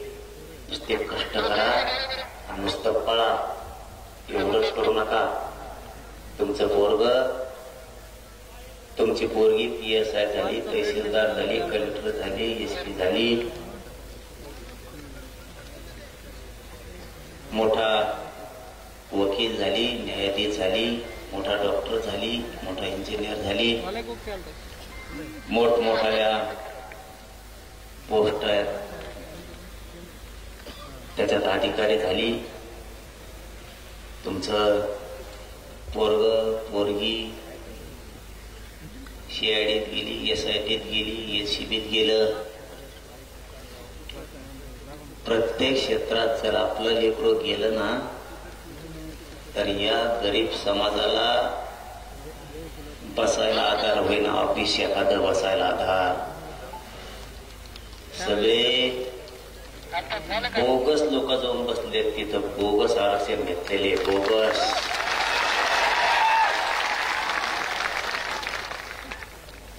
नुसते कष्ट करा आणि नुसतं पळा, एवढंच करू नका. तुमचं पोरग, तुमची पोरगी PSI झाली, तहसीलदार झाली, कलेक्टर झाली, SP झाली, मोठा वकील झाली, न्यायाधीश झाली, मोठा डॉक्टर झाली, मोठा इंजिनियर झाली, मोठमोठ्या पोस्ट आहेत त्याच्यात अधिकारी झाली. तुमचं पोरग पोरगी CIDत गेली, SITत गेली, SCBत गेलं. प्रत्येक क्षेत्रात जर आपलं लेकरं गेलं ना, तर या गरीब समाजाला बसायला आधार होईना. ऑफिस एखादं बसायला आधार. सगळे बोगस लोक जाऊन बसले तिथं, बोगस आरक्षण घेतलेले, बोगस.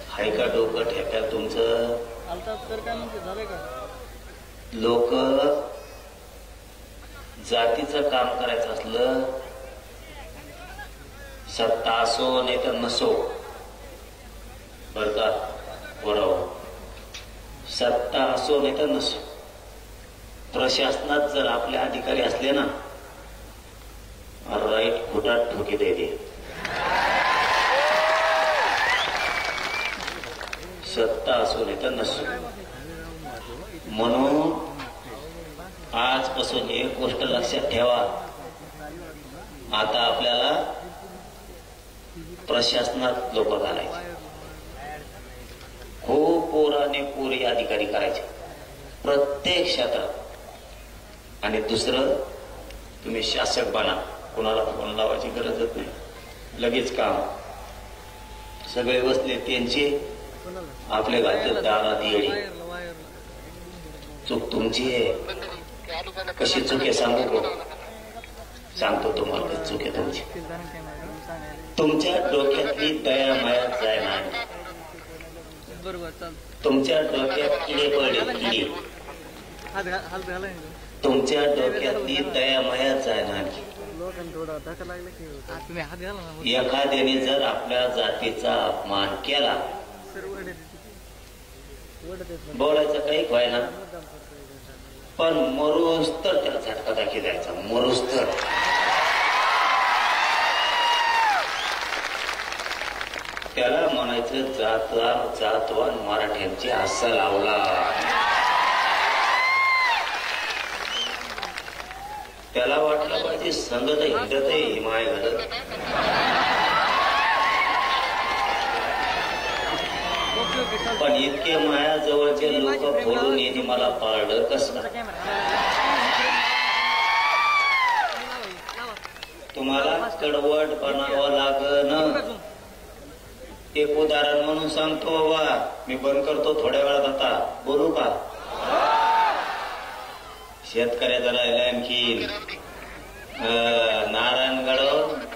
हाय का डोकं ठेप्या तुमचं? लोक जातीचं काम करायचं असलं, सत्ता असो नाही तर नसो, बर का बरोबर, सत्ता असो नाही तर नसो, प्रशासनात जर आपले अधिकारी असले ना, राईट फुटात ठोके द्यायचे. सत्ता असो नाही तर नसो. म्हणून आजपासून एक गोष्ट लक्षात ठेवा, आता आपल्याला प्रशासनात लोक घालायचे, खूप पोराने पोरी अधिकारी करायचे प्रत्येक क्षेत्रात. आणि दुसरं, तुम्ही शासक बना, कोणाला फोन लावायची गरजच नाही, लगेच काम. सगळे बसले त्यांचे, आपले घालतात दारात येडी. चूक तुमची आहे. कशी चूक आहे सांगू का? सांगतो तुम्हाला कशी चूक आहे तुमची. तुमच्या डोक्यातली दया माया जायना, तुमच्या डोक्यात किडे पडले, किडे. तुमच्या डोक्यातली दया माया जायना. एखाद्याने जर आपल्या जातीचा अपमान केला, बोलायचं काही व्हायना, पण मरूस तर त्याला झटका दाखी द्यायचा, मरूस तर. त्याला म्हणायचं जातवान मराठ्यांची अस्सल अवलाद. त्याला वाटलं पाहिजे संगत हिंडत आहे माय घालत. पण इतके माया जवळचे लोक बोलून येणे मला पाळलं कसं. तुम्हाला कडवट बनावं लागन. एक उदाहरण म्हणून सांगतो बाबा, मी बंद करतो थोड्या वेळात. आता बोलू का? शेतकऱ्याचा राहिला आणखी नारायणगड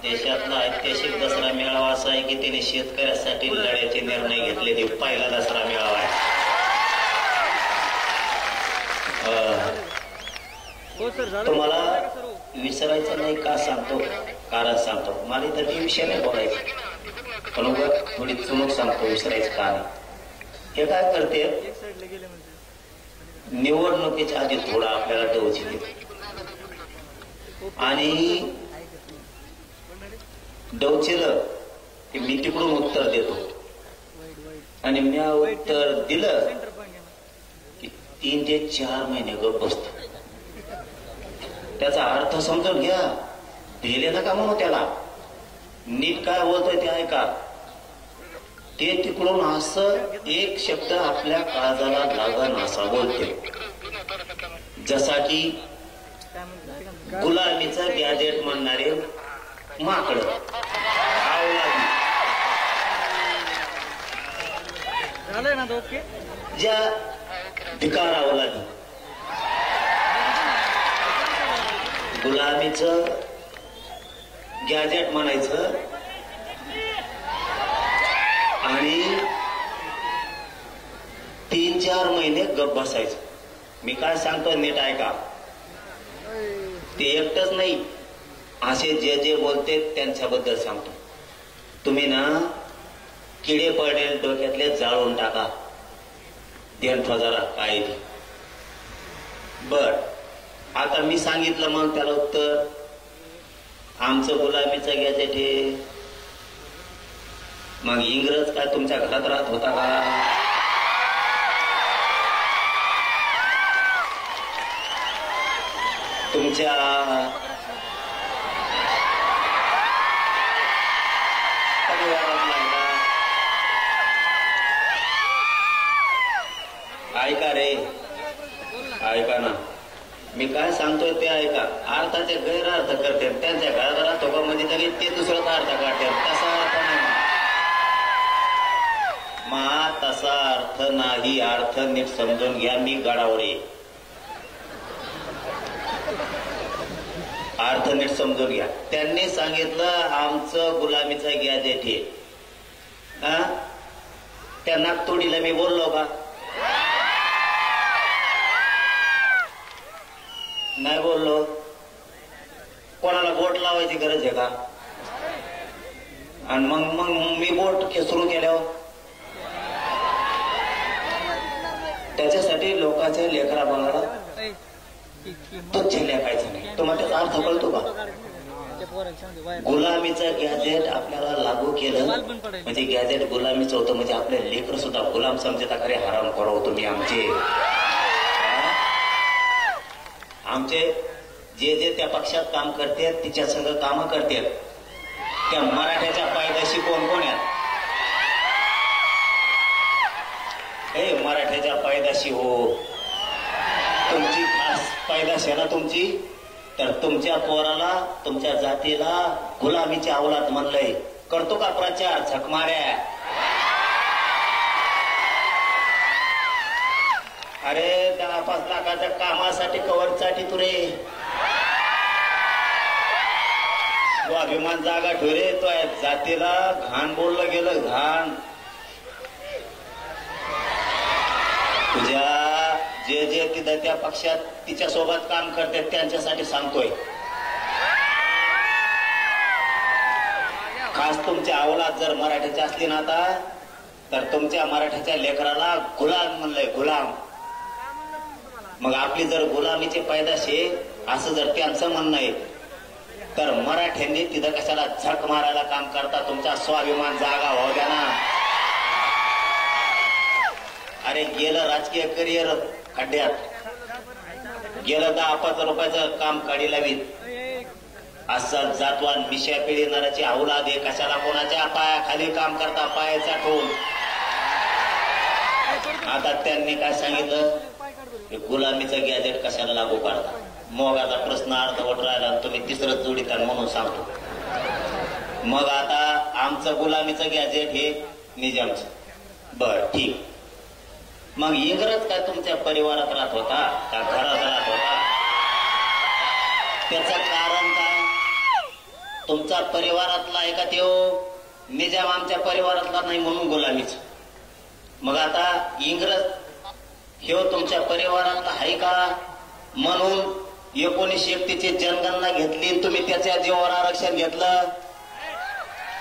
देशातला ऐतिहासिक दसरा मेळावा असा आहे की त्याने शेतकऱ्यासाठी लढ्याचे निर्णय घेतले. ते पहिला दसरा मेळावा आहे. तुम्हाला विसरायचं नाही का सांगतो, कारण सांगतो. मला तर ते विषय नाही बोलायचं, पण थोडी चुमक सांगतो विसरायचं का नाही. हे काय करते, निवडणुकीच्या आधी थोडा आपल्याला डोस देते आणि डोचेलं की मी तिकडून उत्तर देतो आणि मी उत्तर दिलं की 3 ते 4 महिने गप बसतो. त्याचा अर्थ समजून घ्या. दिले नका म्हणू त्याला, नीट काय बोलतोय ते ऐका. ते तिकडून असं एक शब्द आपल्या काळजाला लागण असा बोलते. जसा की गुलामीचं गॅजेट म्हणणारे माकड ज्या भिकारावं लागली गुलामीचं गॅजेट म्हणायचं आणि 3-4 महिने गप बसायचं. मी काय सांगतोय नीट ऐका. ते एकटंच नाही, असे जे जे बोलते त्यांच्याबद्दल सांगतो. तुम्ही ना किडे पडेल डोक्यातले जाळून टाका. ध्यान जरा काय बर. आता मी सांगितलं मग त्याला उत्तर आमचं गुलामीचं गॅजेट हे. मग इंग्रज काय तुमच्या घरात राहत होता का? तुमच्या परिवारात लागला. ऐका रे, ऐका ना, मी काय सांगतोय ते ऐका. अर्थाचे गैरअर्थ करते त्यांच्या घरात राहतो का म्हणजे तरी ते दुसराच अर्थ काढते. तसा अर्थ नाही मा, तसा अर्थ नाही. अर्थ नीट समजून घ्या. मी गडावर आहे, अर्थ नीट समजून घ्या. त्यांनी सांगितलं आमचं गुलामीचं गॅजेट हे. त्या नागतोडीला मी बोललो का? नाही बोललो. कोणाला बोट लावायची गरज आहे का? आणि मग मग मी बोट सुरू केल्यावर त्याच्यासाठी लोकांच्या लेकरा बाळाला तुच्छ लेखायचं नाही. तुम्हाला त्याचा अर्थ कळतो का? गुलामीचं गॅजेट आपल्याला लागू केलं म्हणजे गॅजेट गुलामीचं होतं म्हणजे आपले लेकर सुद्धा गुलाम समजता. खरे हराम करो तुम्ही आमचे. आमचे जे जे त्या पक्षात काम करतात तिच्या संग काम करतात त्या मराठ्याच्या पायदाशी कोण कोण आहेत? हे मराठ्याच्या पायदाशी हो. तुमची खास पायदाशी आहे ना तुमची. तर तुमच्या पोराला तुमच्या जातीला गुलामीची अवलाद म्हणलंय. करतो का प्रचार झकमाऱ्या? अरे 10-5 लाखाच्या कामासाठी कवरसाठी तुरे स्वाभिमान जागा ठेवरे. तो जातीला घाण बोललं गेलं घाण. तुझ्या जे जे तिथं त्या पक्षात तिच्या सोबत काम करतात त्यांच्यासाठी सांगतोय. खास तुमच्या अवलाद जर मराठ्याची असली ना आता तर तुमच्या मराठ्याच्या लेकराला गुलाम म्हणलंय गुलाम. मग आपली जर गुलामीची पैदाशी असं जर त्यांचं म्हणणं आहे तर मराठ्यांनी तिथं कशाला झक मारायला काम करता? तुमचा स्वाभिमान जागा व्हाव द्या ना. अरे गेलं राजकीय करिअर खड्ड्यात गेलं. 10-5 रुपयाचं काम काढी लावीत. असं जातवान मिशा पिढीणाऱ्याची अवलाद आहे. कशाला कोणाच्या पायाखाली काम करता पायाचा ठोन. आता त्यांनी काय सांगितलं गुलामीचं गॅजेट कशाला लागू करता? मोगाचा प्रश्न अर्धवट राहिला तुम्ही तिसरंच जोडीता म्हणून सांगतो. मग आता आमचं गुलामीचं गॅजेट हे निजामचं. बर ठीक. मग इंग्रज काय तुमच्या परिवारात राहत होता का घरात राहत होता? त्याचं कारण काय? तुमचा परिवारातला आहे का त्यो? निजाम आमच्या परिवारातला नाही म्हणून गुलामीच. मग आता इंग्रज हे तुमच्या परिवारातला आहे का म्हणून 1931ची जनगणना घेतली. तुम्ही त्याच्या जीवावर आरक्षण घेतलं.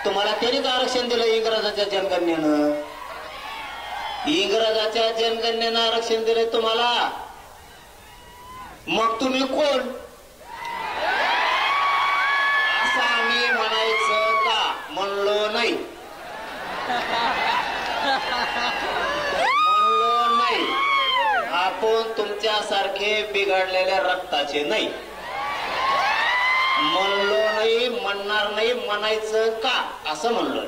तुम्हाला तरीच आरक्षण दिलं इंग्रजाच्या जनगणनेनं. इंग्रजाच्या जनगणनेनं आरक्षण दिले तुम्हाला. मग तुम्ही कोण असं आम्ही म्हणायचं का? म्हणलो नाही. म्हणलो नाही. आपण तुमच्यासारखे बिघडलेल्या रक्ताचे नाही. म्हणलो नाही, म्हणणार नाही. म्हणायचं का असं म्हणलो.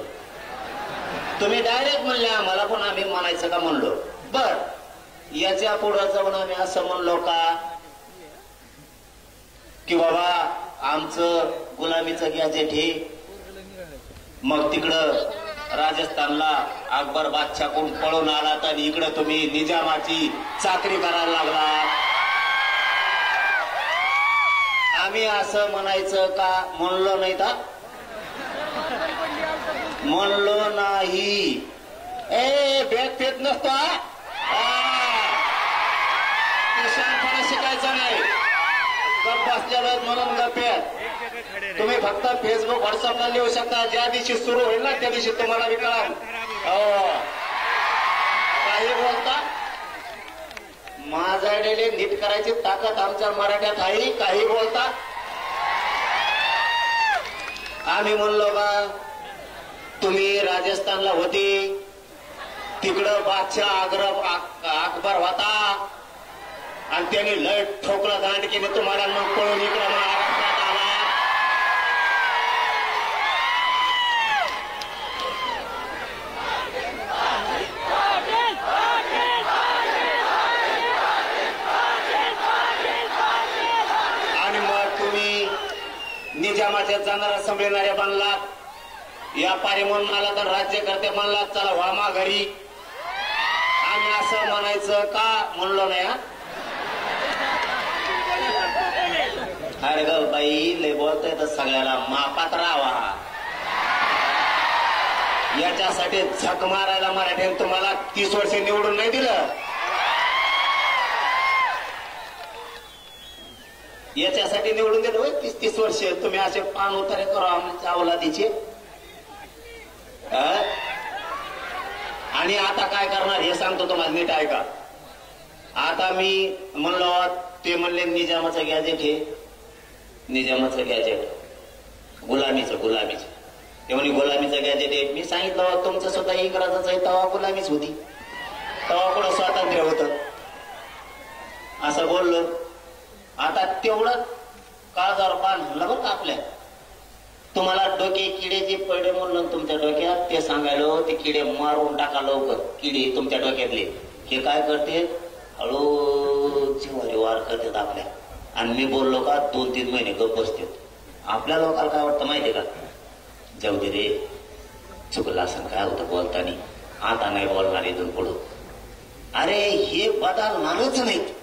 तुम्ही डायरेक्ट म्हणले आम्हाला पण आम्ही म्हणायचं का म्हणलो. बर याच्या पुढे जाऊन आम्ही असं म्हणलो का की बाबा आमचं गुलामीचं गॅजेट हे, मग तिकडं राजस्थानला अकबर बादशाहकडून पळून आलात आणि इकडं तुम्ही निजामाची चाकरी करायला लागला. आम्ही असं म्हणायचं का म्हणलो नाही का? म्हणलो नाही. भेद फेद नसतो. शहाणपणा शिकायचा नाही. गप बसलेलो म्हणून गप्यात. तुम्ही फक्त फेसबुक व्हॉट्सअपला लिहू शकता. ज्या दिवशी सुरू होईल ना त्या दिवशी तुम्हाला बी कळाल. काही बोलता माझ्याकडे नीट करायची ताकद आमच्या मराठ्यात आहे. काही बोलता. आम्ही म्हणलो का तुम्ही राजस्थानला होते, तिकडं बादशाह अकबर होता आणि त्यांनी लय ठोकला दांडकीने तुम्हाला, मग पळून इकडं महाराष्ट्रात आला. आणि मग तुम्ही निजामाच्या जाणारा संभळणाऱ्या बनलात. व्यापारी म्हणून आला तर राज्यकर्ते म्हणलात चला व्हामा घरी. आम्ही असं म्हणायचं का म्हणलो नाही. अरे ग बाई लय बोलतोय तर सगळ्याला मापात राहावा. याच्यासाठी झक मारायला मराठ्याने तुम्हाला 30 वर्ष निवडून नाही दिलं. याच्यासाठी निवडून दिलं होय 30 वर्ष. तुम्ही असे पान उतारे करू आमच्या अवलादीचे. आणि आता काय करणार हे सांगतो तुम्हाला, नीट ऐका. आता मी म्हणलो ते म्हणले निजामाचं गॅजेट हे, निजामाचं गॅजेट गुलामीचं ते म्हणे गुलामीचं गॅजेट आहे. मी सांगितलं तुमचं स्वतः इंग्रजाचं आहे तेव्हा गुलामीच होती, तेव्हा कुठं स्वातंत्र्य होतं असं बोललो. आता तेवढं काळजावर पान म्हणलं बरं का आपल्या. तुम्हाला डोके किडे जे पडले म्हणलं तुमच्या डोक्यात ते सांगायलो. ते किडे मारून टाका लवकर. किडे तुमच्या डोक्यातले हे काय करते हळू जिवारी वार करतात आपल्या. आणि मी बोललो का 2-3 महिने गप्प बसते. आपल्या लोकांना काय वाटतं माहितीये का, जाऊ दे रे चुकलं असं काय होतं बोलतानी, आता नाही बोलणार इथून पुढं. अरे हे बदलणारच नाहीत.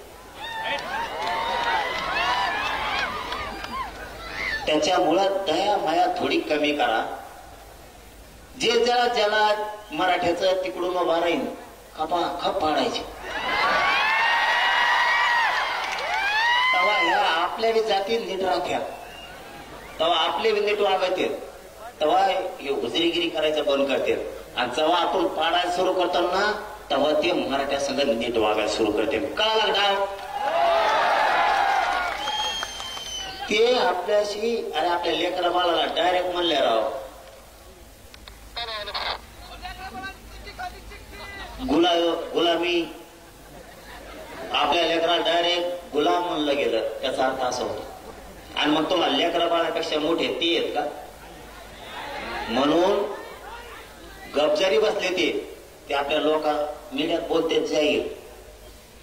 त्याच्यामुळं दया माया थोडी कमी करा. जे ज्याला मराठ्याचं तिकडून उभा राहील खप पाडायचे. तेव्हा ह्या आपल्या बी जाती नीट राख्या, तेव्हा आपले बी नीट वागायचे, तेव्हा हे हुजरीगिरी करायचं बंद करते. आणि जेव्हा आपण पाडायला सुरू करतो ना तेव्हा ते मराठ्या संघ नीट वागायला सुरू करते. कळाला का? ते आपल्याशी आणि आपल्या लेकरा बाळाला डायरेक्ट म्हणले राव गुलामी. आपल्या लेकरा डायरेक्ट गुलाम म्हणलं गेलं त्याचा अर्थ असा होतो. आणि मग तुम्हाला लेकरा बाळापेक्षा मोठे ते आहेत का? म्हणून गपजारी बसले ते आपल्या मीडियात बोलते जाईल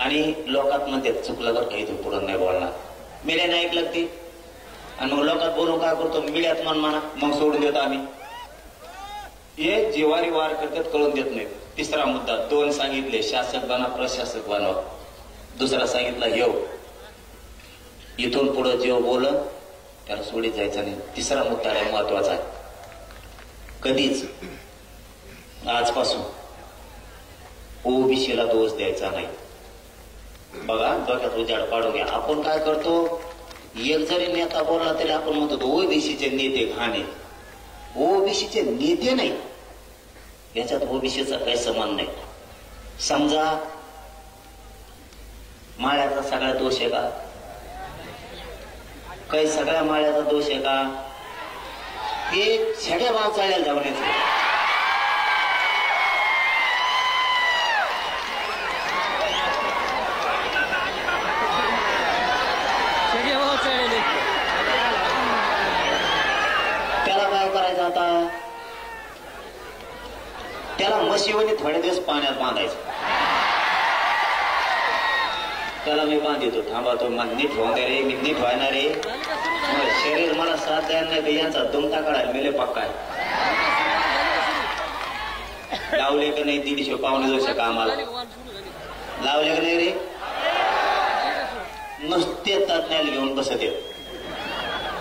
आणि लोकात म्हणते चुकलं बरं काही तू पुढं नाही बोलणार. मीडियाने ऐकलं ते आणि मग लोकात बोलून काय करतो मीडियात म्हणा मग सोडून देतो आम्ही. हे जिवारी वार करतात कळून देत नाहीत. तिसरा मुद्दा 2 सांगितले, शासक बना प्रशासक बनवा. दुसरा सांगितला येऊ इथून पुढे जेव बोल त्याला सोडीत जायचं नाही. तिसरा मुद्दा आहे महत्वाचा आहे. कधीच आजपासून ओबीसीला दोष द्यायचा नाही. बघा डोक्यात उजाड पाडून घ्या. आपण काय करतो, एक जरी नेता बोलला तरी आपण म्हणतो ओबीसीचे नेते घाणे. ओबीसीचे नेते नाही, याच्यात ओबीसीचा काही संबंध नाही. समजा माळ्याचा सगळा दोष आहे का? काही सगळ्या माळ्याचा दोष आहे का? ते छड्या भाव चालायला जावण्याचं. त्याला काय करायचं आता? त्याला म्हशीवणी थोडे दिवस पाण्यात बांधायचं. त्याला मी बांधितो. थांबा तो मला नीट होऊन द्या रे, मी नीट व्हायना रे. शरीर मला साथ द्यायला नाही तर यांचा दुमटा काढायला मेले पक्का आहे. लावले का नाही 150 पावणे 200 कामाला लावले का नाही रे. नुसते तज्ञाला घेऊन बसत येत.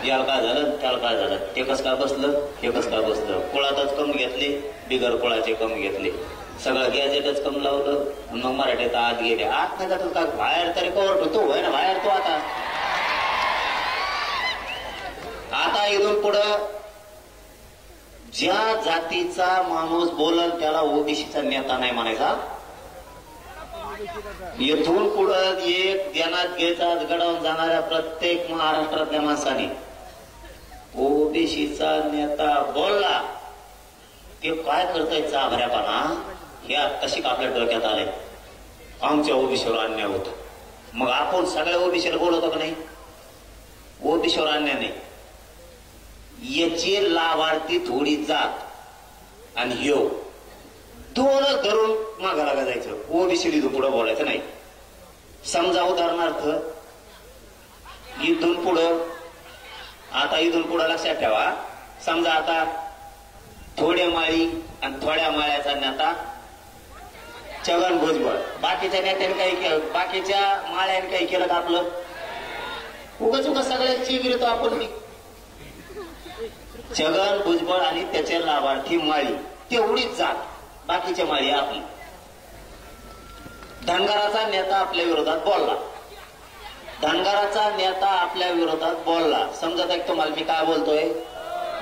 याला काय झालं त्याला काय झालं, ते कस काय बसलं हे कस काय बसलं. कुळातच कम घेतले, बिगर कुळाचे कम घेतले, सगळं गॅजेटच कम लावलं. मग मराठीत आत गेले. आत नाही जातात का बाहेर तरी कवर तो होय ना बाहेर तो. आता इथून पुढं ज्या जातीचा माणूस बोलल त्याला ओबीसीचा नेता नाही म्हणायचा. इथून पुढं एक ध्यानात घ्यायचा घडवून जाणाऱ्या प्रत्येक महाराष्ट्रातल्या माणसाने ओबीसीचा नेता बोलला ते काय करताय चाभऱ्यापणा हे आत्ताशी आपल्या डोक्यात आलंय. आमच्या ओबीसीवर अन्याय होतो मग आपण सगळ्या ओबीसीला बोलवतो का नाही. ओबीसीवर अन्याय नाही. याची लाभार्थी थोडी जात आणि ह्यो दोनच धरून मागा लागा जायचं. ओबीसी पुढं बोलायचं नाही. समजा उदाहरणार्थ इथून पुढं आता इथून पुढं लक्षात ठेवा. समजा आता थोड्या माळी आणि थोड्या माळ्याचा नेता छगन भुजबळ. बाकीच्या नेत्याने काही केलं, बाकीच्या माळ्याने काही केलं का आपलं उगाच उगाच सगळ्यांची गिरतो आपण. छगन भुजबळ आणि त्याचे लाभार्थी माळी तेवढीच जात, बाकीच्या माळी आपली. धनगराचा नेता आपल्या विरोधात बोलला, धनगराचा नेता आपल्या विरोधात बोलला. समजत आहे तुम्हाला मी काय बोलतोय.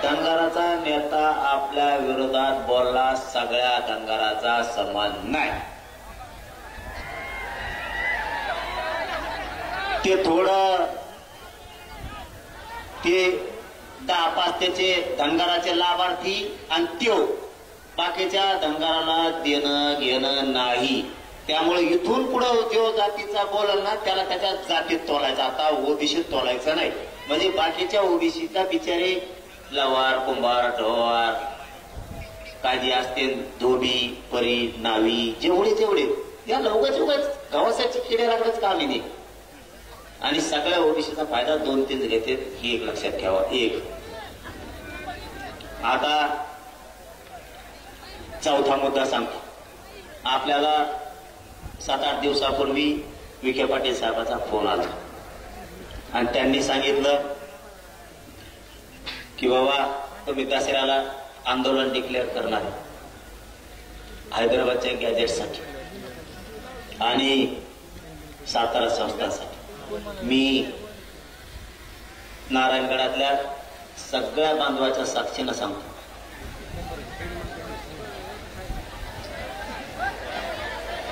धनगराचा नेता आपल्या विरोधात बोलला, सगळ्या धनगराचा समान नाही. ते थोडं ते 10-5 त्याचे धनगराचे लाभार्थी आणि त्यो बाकीच्या धनगराला देणं घेणं नाही. त्यामुळे इथून पुढे जो जातीचा बोलल ना त्याला त्याच्या जातीत तोलायचा. आता ओबीसीत तोलायचं नाही. म्हणजे बाकीच्या ओबीसीचा बिचारे लवार कुंभार ढोवार काजी असते धोबी परी नावी जेवढे जेवढे या लवकरच उगाच गावासाठी किडे लागणंच काम नाही. आणि सगळ्या ओबीसीचा फायदा 2-3 घेते ही एक लक्षात ठेवा. एक आता चौथा मुद्दा सांगतो. आपल्याला 7-8 दिवसापूर्वी विखे पाटील साहेबांचा फोन आला आणि त्यांनी सांगितलं की बाबा तुम्ही दसऱ्याला आंदोलन डिक्लेअर करणार हैदराबादच्या गॅजेटसाठी आणि सातारा संस्थांसाठी. मी नारायणगडातल्या सगळ्या बांधवाच्या साक्षीनं सांगतो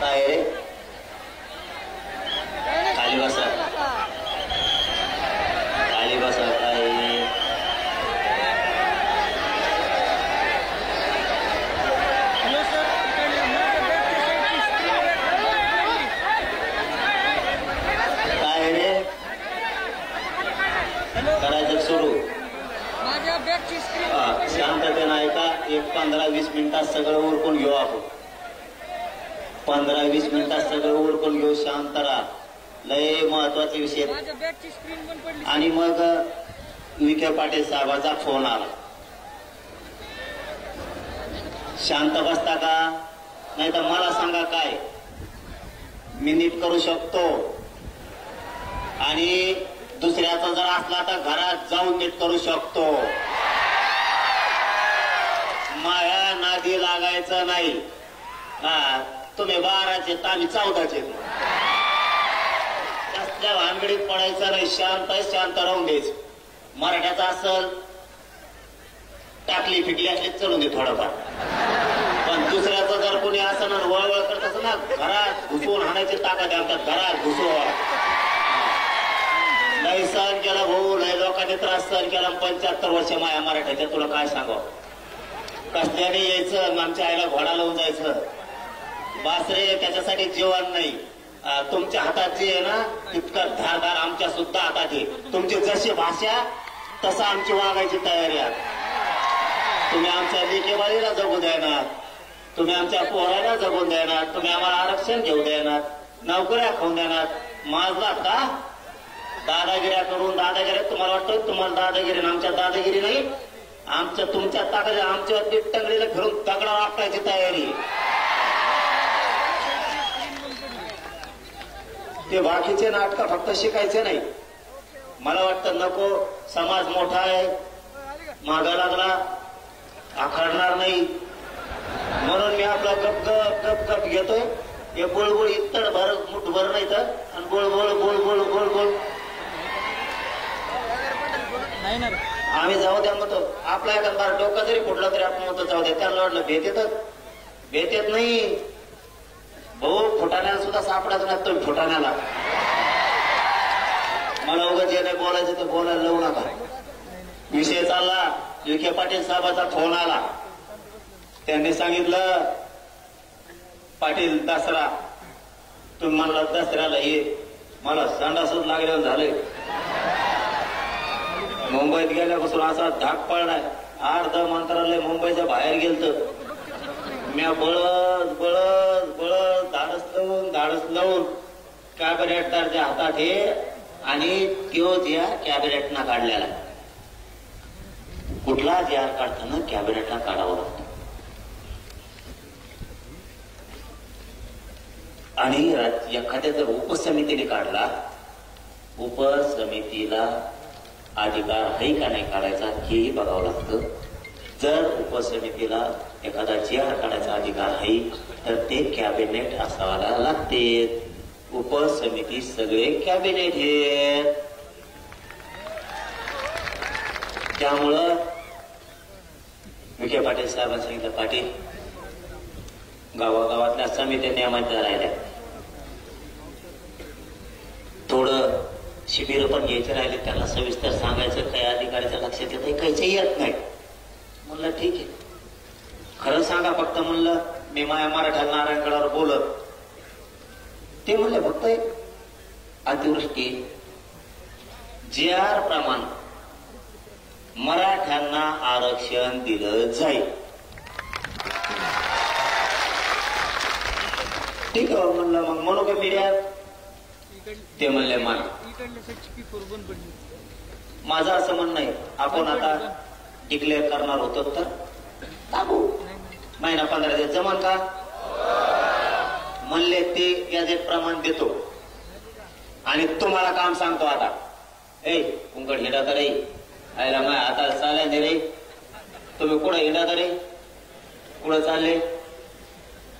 काय रे खाली बसा खाली बसा. काय काय रे करायचं सुरू. शांततेनं ऐका. एक 15-20 मिनिटात सगळं उरकून घेऊ आपण. 15-20 मिनिटात सगळं उरकून घेऊ. शांत राहा. लय महत्वाचे विषय. आणि मग विखे पाटील साहेबांचा फोन आला. शांत बसता का नाही तर मला सांगा काय मी नीट करू शकतो. आणि दुसऱ्याचा जर असला तर घरात जाऊन नीट करू शकतो. माया नादी लागायचं नाही. तुम्ही 12चे तर आम्ही 14चे. कसल्या भानगडीत पडायचं नाही. शांत राहून द्यायचं. मराठ्याचा असल टाकली फिकली असली चढून दे थोडंफार. पण दुसऱ्याचं जर कोणी असं ना वळवळ करत असं ना घरात घुसवून हाणायची ताकद आहे आमच्या. घरात घुसवा. लय सहन केला भाऊ. लय लोकांनी त्रास सहन केला. 75 वर्ष माया मराठ्याच्या. तुला काय सांगावं. कसल्याने यायचं आमच्या आईला घोडा लावून जायचं. बासरे त्याच्यासाठी जेवण नाही. तुमच्या हातात जे आहे ना तितकं धारदार आमच्या सुद्धा हातात आहे. तुमची जशी भाषा तसं आमची वागायची तयारी आहे. तुम्ही आमच्या लेकेबाळीला जगू देणार. तुम्ही आमच्या पोराला जगून देणार. तुम्ही आम्हाला आरक्षण घेऊ देणार. नोकऱ्या खाऊन देणार. माजलात का? दादागिऱ्या करून दादागिऱ्या तुम्हाला वाटतं तुम्हाला दादागिरी आमच्या दादागिरी नाही. आमच्या तुमच्या ताकद आमच्या टंगडीला फिरून दगडा वापरायची तयारी. ते बाकीचे नाटक फक्त शिकायचे नाही. मला वाटतं नको, समाज मोठा आहे, मागा लागला आखडणार नाही म्हणून मी आपला गप गप गप गप घेतोय. हे बोळबोळ इतड भर मुठ भर नाही तर आणि बोळबोळ बोल बोल बोल बोल आम्ही जाऊ द्या म्हणतो. आपला एखादा डोकं जरी फुटलं तरी आपण म्हणतो जाऊ द्या. त्यांना वाटलं भेट येत नाही. भाऊ फुटाण्याला सुद्धा सापडायचं नाही तुम्ही फुटाण्याला. मला उगाच जे नाही बोलायचं ते बोलायला लावू नका. विषय चालला, विखे पाटील साहेबाचा फोन आला. त्यांनी सांगितलं पाटील दसरा तुम्ही म्हणला दसऱ्याला ये. मला संडासच लागल्यावर झालंय. मुंबईत गेल्यापासून असा धाक पडलाय. अर्ध मंत्रालय मुंबईच्या बाहेर गेलत. म्या बळद बळद बळद धाडस लावून कॅबिनेटदारच्या हातात हे आणि त्यो ज्या कॅबिनेटना काढलेला. कुठला जार काढताना कॅबिनेटला काढावं लागतं. आणि एखाद्या जर उपसमितीने काढला, उपसमितीला अधिकार आहे का नाही काढायचा हेही बघावं लागतं. जर उपसमितीला एखादा जार काढायचा अधिकार आहे तर ते कॅबिनेट असावायला लागते. उपसमिती सगळे कॅबिनेट हे. त्यामुळं विखे पाटील साहेबांनी सांगितलं पाटील गावागावातल्या समित्या नियमांच्या राहिल्या. थोडं शिबिर पण घ्यायचे राहिले. त्यांना सविस्तर सांगायचं काही अधिकाऱ्याच्या लक्षात येत काहीच येत नाही. म्हणलं ठीक आहे खरं सांगा फक्त. म्हणलं मी माया मराठा नारायणगडावर बोलत. ते म्हणले फक्त अतिवृष्टी JR प्रमाण मराठ्यांना आरक्षण दिलं जाईल. ठीक आहे म्हणलं मग म्हणू का मीडियात. ते म्हणले मान. माझं असं म्हणणं आहे आपण आता डिक्लेअर करणार होतो तर टाकू. महिना 15 दिवस जमान का म्हणले. ते गॅजेट प्रमाण देतो आणि तुम्हाला काम सांगतो. आता ए कुंकड हिंडा तरी आयला माय आता चालल्या दे रे. तुम्ही कुठं हिंडा तरी कुठं चालले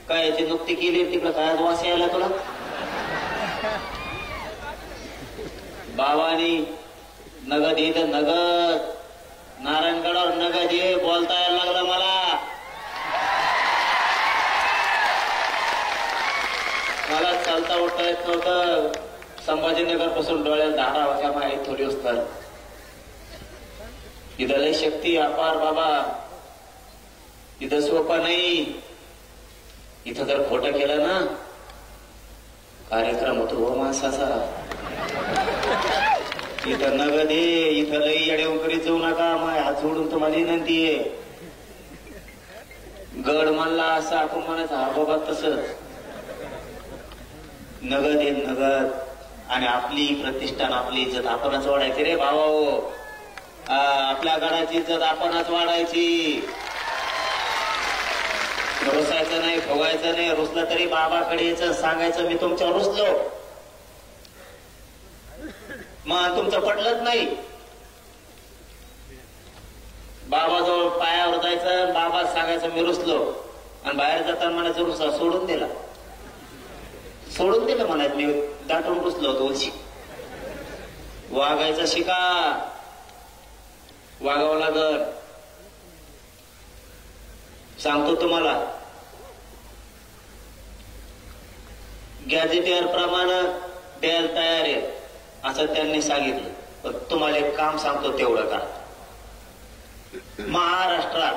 काय याची नुकती केली तिकडं काय वास यायला तुला. बाबानी नगद इथं नगद नारायणगडावर नगद ये बोलता यायला लागलं मला. मला चालता उठता येत नव्हतं. संभाजीनगर पासून डोळ्यात धारा होत्या माझ्या थोडी असतात. इथं लय शक्ती अपार बाबा. इथं सोपं नाही. इथं जर खोटं केलं ना कार्यक्रम होतो हो माणसाचा. इथं नगद ये. इथं लई येडेव करीत जाऊ नका. माय हात जोडून तुम्हाला विनंती आहे. गड म्हणला असं आपण म्हणायचं हा बाबा तसंच. नगद ये नगद. आणि आपली प्रतिष्ठान आपली इज्जत आपणच वाढायची रे भावा. आपल्या गडाची इज्जत आपणच वाढायची. रुसायचं नाही फुगायचं नाही. रुसलं तरी बाबाकडे यायचं सांगायचं मी तुमच्यावर रुसलो. मग तुमचं पटलंच नाही. बाबाजवळ पायावर जायचं बाबा सांगायचं मी रुसलो आणि बाहेर जाताना म्हणायचं रुसा सोडून दिला. सोडून दिलं म्हणायचं मी दाटून रुसलो होतो. वागायचं शिका. वागावं लागल. सांगतो तुम्हाला गॅजेटियर प्रमाणे द्यायला तयार आहे असं त्यांनी सांगितलं. पण तुम्हाला एक काम सांगतो तेवढं का. महाराष्ट्रात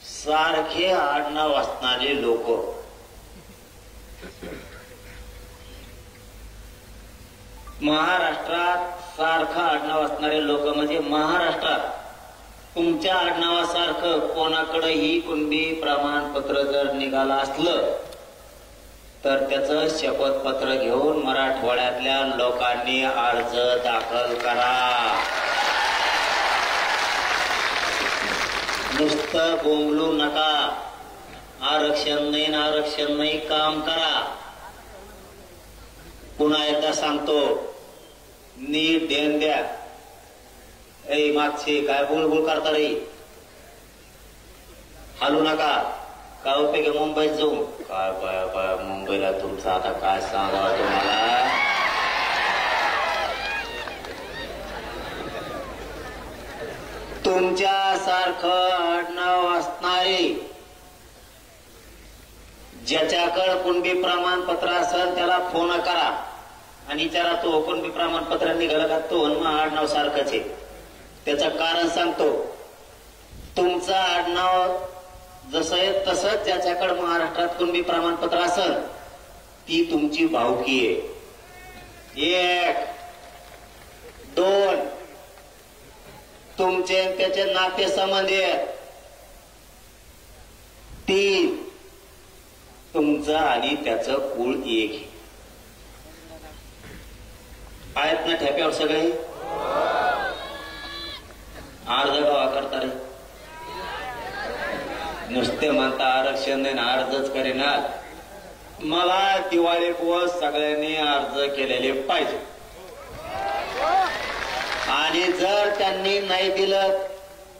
सारखे आडनाव असणारे लोक सारखं आडनाव असणारे लोक म्हणजे महाराष्ट्रात तुमच्या आडनावासारखं कोणाकडेही कुणबी प्रमाणपत्र जर निघालं असलं तर त्याचं शपथपत्र घेऊन मराठवाड्यातल्या लोकांनी अर्ज दाखल करा. नुसतं बोंबलू नका. आरक्षण नाही काम करा. पुन्हा एकदा सांगतो, नीट देण द्या. ए मागचे काय बुळबुळ करता रे, हालू नका. काय उपयोग आहे मुंबईत जाऊन? काय मुंबईला तुमचं आता काय सांगावं तुम्हाला. तुमच्यासारखं आडनाव असणारे, ज्याच्याकडे कुणबी प्रमाणपत्र असेल त्याला फोन करा आणि विचारा, तो कुणबी प्रमाणपत्र निघालं का? तो आडनाव सारखंच आहे. त्याचं कारण सांगतो. तुमचं आडनाव जसं आहे तसंच ज्याच्याकडे महाराष्ट्रात कुणबी प्रमाणपत्र असेल ती तुमची भावकी आहे. 1, 2 तुमचे त्याचे नाते संबंध आहेत. 3 तुमचं आणि त्याचं कुळ एक आहेत ना ठेप्यावर सगळे. अर्ज गावा करता रे, नुसते म्हणता आरक्षण नाही, अर्जच करेना. मला दिवाळी दिवस सगळ्यांनी अर्ज केलेले पाहिजे. आणि जर त्यांनी नाही दिलं,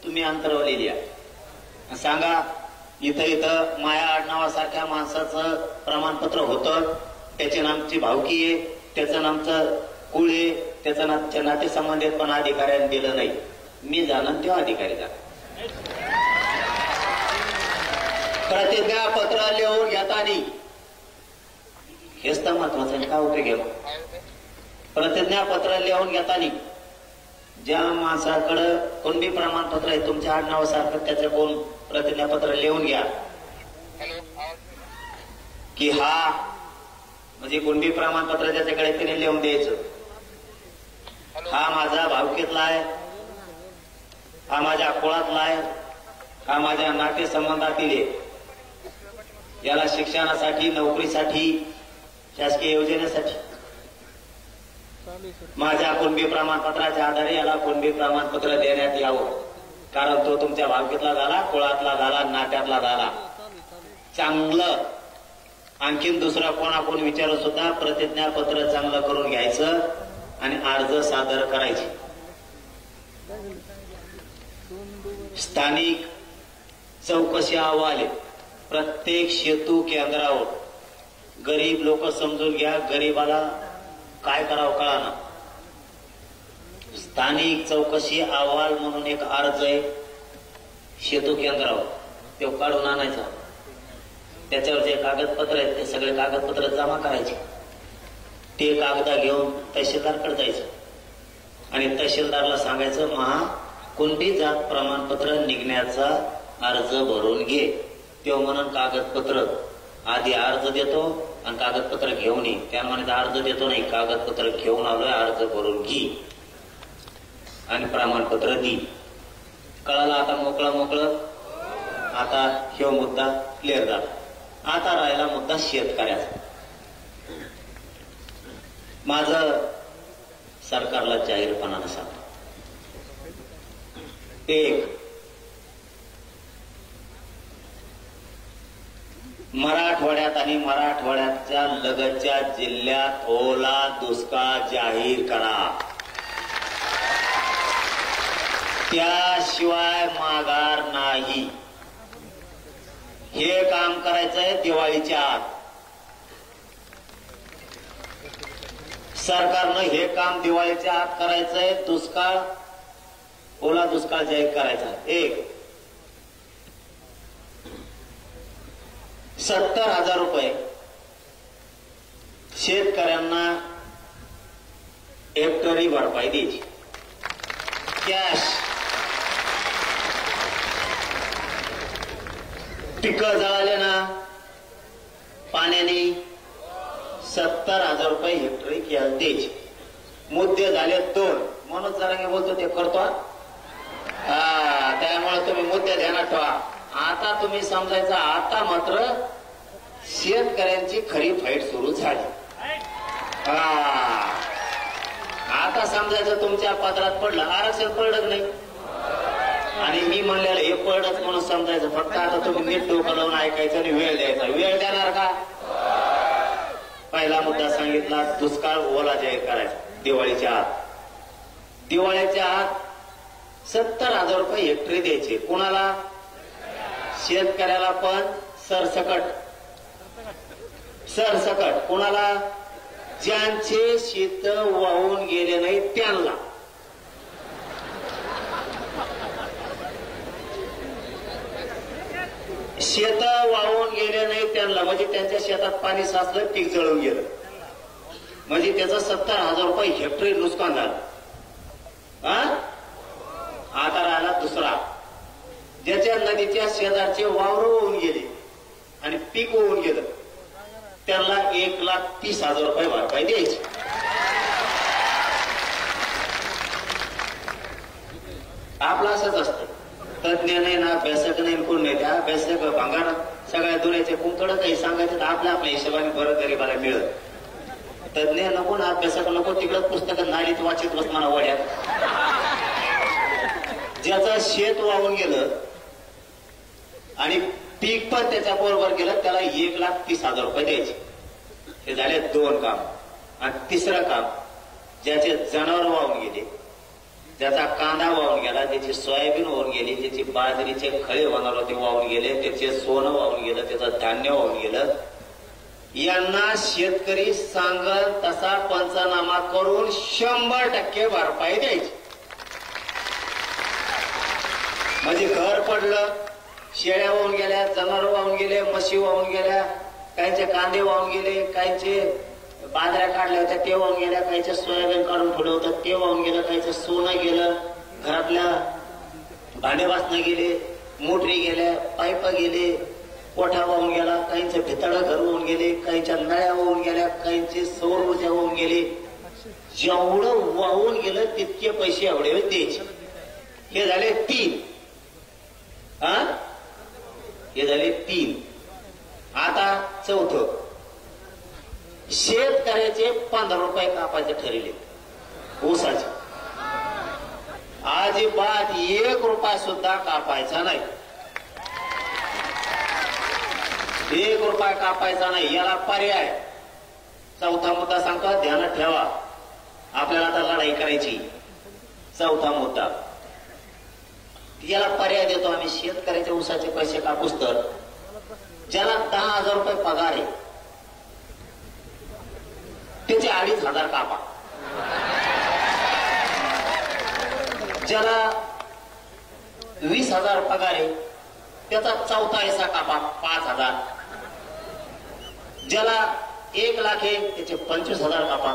तुम्ही अंतरवली द्या. सांगा इथं माया आडनावासारख्या माणसाचं प्रमाणपत्र होतं, त्याच्या नामची भावकी आहे, त्याचं नामचं कुळ आहे, त्याचं नाते संबंधित पण अधिकाऱ्यांनी दिलं नाही. मी जाणून तेव्हा अधिकारी जाणार. प्रतिज्ञापत्र लिहून घेताना हेच तर महत्वाचं. काय उपयोग आहे? प्रतिज्ञापत्र लिहून घेताना ज्या माणसाकडं कुणबी प्रमाणपत्र आहे तुमच्या आडनावासारखं, त्याचं कोण प्रतिज्ञापत्र लिहून घ्या की हा म्हणजे कुणबी प्रमाणपत्र त्याच्याकडे तिने लिहून द्यायचं. हा माझा भावकीतला आहे, हा माझ्या कुळातला आहे, हा माझ्या नातेसंबंधातील आहे. याला शिक्षणासाठी, नोकरीसाठी, शासकीय योजनेसाठी माझ्या कुणबी प्रमाणपत्राच्या आधारे याला कुणबी प्रमाणपत्र देण्यात यावं. कारण तो तुमच्या भावकीतला झाला, कुळातला झाला, नात्यातला झाला. चांगलं आणखीन दुसरा कोणाकोण विचारून सुद्धा प्रतिज्ञापत्र चांगलं करून घ्यायचं आणि अर्ज सादर करायचे. स्थानिक चौकशी अहवाल प्रत्येक सेतू केंद्रावर. गरीब लोक समजून घ्या, गरीबाला काय करावं कळाना. स्थानिक चौकशी अहवाल म्हणून एक अर्ज आहे सेतू केंद्रावर, तो काढून आणायचा. त्याच्यावर जे कागदपत्र आहेत ते सगळे कागदपत्र जमा करायचे. ते कागद घेऊन तहसीलदारकडे जायचं आणि तहसीलदारला सांगायचं, महा कुणबी जात प्रमाणपत्र निघण्याचा अर्ज भरून घे. तो म्हणून कागदपत्र आधी अर्ज देतो आणि कागदपत्र घेऊन ये. त्याला म्हणायचं अर्ज देतो नाही, कागदपत्र घेऊन आलोय, अर्ज भरून घे आणि प्रमाणपत्र दी. कळाला आता मोकळं. आता ह्यो मुद्दा क्लिअर झाला. आता राहिला मुद्दा शेतकऱ्याचा. माझं सरकारला जाहीरपणानं सांगतो, 1 मराठवाड्यात आणि मराठवाड्याच्या लगतच्या जिल्ह्यात ओला दुष्काळ जाहीर करा. त्याशिवाय माघार नाही. हे काम करायचंय दिवाळीच्या आत. सरकारनं हे काम दिवाळीच्या आत करायचंय. दुष्काळ, ओला दुष्काळ जाहीर करायचा. 1 70,000 रुपये शेतकऱ्यांना हेक्टरी भरपाई द्यायची कॅश. पिकं जळाले ना पाण्याने, 70,000 रुपये हेक्टरी कॅश द्यायची. मुद्दे झाले 2. मनोज जरांगे बोलतो ते करतो. त्यामुळे तुम्ही मुद्दे ध्यानात ठेवा. आता तुम्ही समजायचं, आता मात्र शेतकऱ्यांची खरी फाईट सुरू झाली. आता समजायचं तुमच्या पदरात पडलं, आरक्षण पडलं नाही आणि मी म्हणलेलं हे पडलंच म्हणून समजायचं. फक्त आता तुम्ही नीट डोकं लावून ऐकायचं आणि वेळ द्यायचा. वेळ देणार का? पहिला मुद्दा सांगितला, दुष्काळ ओला जाहीर करायचा दिवाळीच्या आत. दिवाळीच्या आत 70,000 रुपये हेक्टरी द्यायचे. कोणाला? शेतकऱ्याला पण सरसकट. सरसकट कोणाला? ज्यांचे शेत वाहून गेले नाही त्यांना. शेत वाहून गेले नाही त्यांना म्हणजे त्यांच्या शेतात पाणी साचलं, पीक जळून गेलं, म्हणजे त्याचं 70,000 रुपये हेक्टरी नुकसान झालं. आता राहिला दुसरा, ज्याच्या नदीच्या शेजारचे वावर होऊन गेले आणि पीक होऊन गेलं, त्याला 1,30,000 रुपये भरपाई द्यायची. आपलं असंच असतं. तज्ञ नाही ना, अभ्यासक नाही, कोण नाही. त्या अभ्यासक भांगार सगळ्या दुनियाचे कुंकड काही सांगायचं तर आपल्या आपल्या हिशोबाने बरं गरीबाला मिळत. तज्ञ नको ना, अभ्यासक नको, तिकडं पुस्तक नालीत वाचित बसणार वड्यात. ज्याचं शेत वाहून गेलं आणि पीक पण त्याच्या बरोबर गेलं, त्याला 1,30,000 रुपये द्यायचे. हे झाले 2 काम. आणि तिसरं काम, ज्याचे जनावर वाहून गेले, ज्याचा कांदा वाहून गेला, ज्याची सोयाबीन वाहून गेली, ज्याची बाजरीचे खळे होणार होते वाहून गेले, त्याचे सोनं वाहून गेलं, त्याचं धान्य वाहून गेलं, यांना शेतकरी सांगल तसा पंचनामा करून 100% भरपाई द्यायची. म्हणजे घर पडलं, शेळ्या वाहून गेल्या, जनावर वाहून गेले, म्हशी वाहून गेल्या, काहींचे कांदे वाहून गेले, काहींचे बाजऱ्या काढल्या होत्या ते वाहून गेल्या, काहीचे सोयाबीन काढून ठेवलं होतं ते वाहून गेलं, काहीचं सोनं गेलं, घरातल्या भांडे वासनं गेले, मोटरी गेल्या, पाईप गेले, कोठा वाहून गेला, काहींचं भितळं घर वाहून गेले, काहींच्या नळ्या वाहून गेल्या, काहींचे सौर ऊर्जा वाहून गेले. जेवढं वाहून गेलं तितके पैसे एवढे द्यायचे. हे झाले 3. हे झाले 3. आता चौथं, शेतकऱ्याचे 15 रुपये कापायचे ठरले ऊसाचे. अजिबात 1 रुपया सुद्धा कापायचा नाही. 1 रुपया कापायचा नाही. याला पर्याय. चौथा मुद्दा सांगतो, ध्यानात ठेवा. आपल्याला आता लढाई करायची. चौथा मुद्दा, याला पर्याय देतो आम्ही. शेतकऱ्याच्या ऊसाचे पैसे कापूस तर ज्याला 10,000 रुपये पगार आहे त्याचे 2,500 कापा. ज्याला 20,000 पगार आहे त्याचा 1/4 हिस्सा कापा, 5,000. ज्याला 1 लाख आहे त्याचे 25,000 कापा.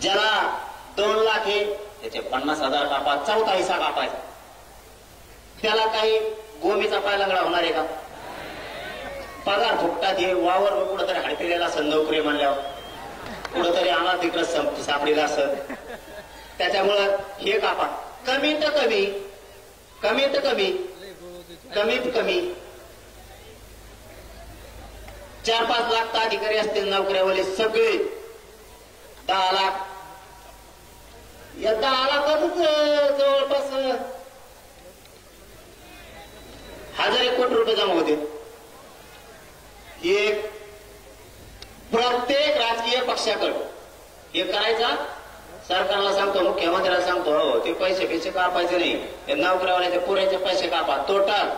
ज्याला 2 लाख आहे त्याचे 50,000 कापा. 1/4 हिस्सा कापायचा. त्याला काही गोमीचा पायलंगडा होणार आहे का? पगार फुकटात हे वावर कुठंतरी हडपिलेला असं, नोकरी म्हणल्यावर कुठंतरी आम्हाला तिकडं सापडलेला असत. त्याच्यामुळं हे कापा. कमीत कमी 4-5 लाख अधिकारी असतील नोकऱ्यावाले सगळे. 10 लाख. या 10 लाखातच जवळपास 1,000 कोटी रुपये जमा होते. एक प्रत्येक राजकीय पक्षाकडे हे करायचा. सरकारला सांगतो, मुख्यमंत्र्याला सांगतो, हो ते पैसे कापायचे नाही, हे नोकऱ्यावाल्याचे पुरेचे पैसे कापा. टोटल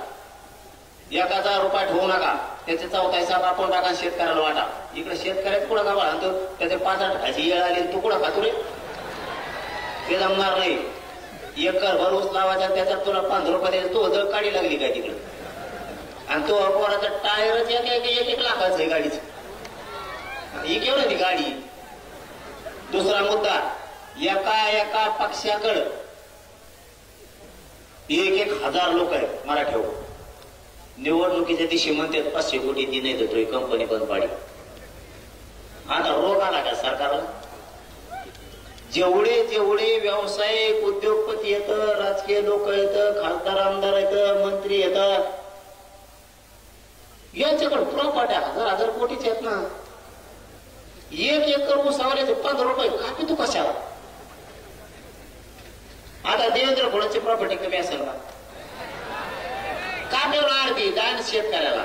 1,000 रुपये ठेवू नका. त्याचे 1/4 हिस्सा कापून टाका, शेतकऱ्याला वाटा. इकडे शेतकऱ्याच कुठं कापा आणतो, त्याचे 5-8 खायची येळ आली, तू कुठं खातो रे? ते जमणार नाही. 1 एकर भर ऊस लावायचा, त्याच्यात तुला 15 रुपये द्यायचे. तू जळ काढी लागली काय तिकडे? आणि तो पोराचा टायरच 1 लाखाचं आहे गाडीचं. ही केवढं ती गाडी? दुसरा मुद्दा, एका पक्षाकडे 1,000 लोक आहेत मराठ्यावर. निवडणुकीच्या दिवशी म्हणतात 500 कोटी ती नाही देतोय, कंपनी बंद पाडी. आता रोग आला का सरकारला? जेवढे व्यावसायिक उद्योगपती येतं, राजकीय लोक येतं, खासदार आमदार येतं, मंत्री येतात, यांच्याकडे प्रॉपर्ट्या हजार कोटीच्या आहेत ना. 1 एकर ऊसावाल्याचे 15 रुपये कापी तू कशाला. आता देवेंद्र फडणवीसची प्रॉपर्टी कमी असेल का? का मिळणार ती काय शेतकऱ्याला.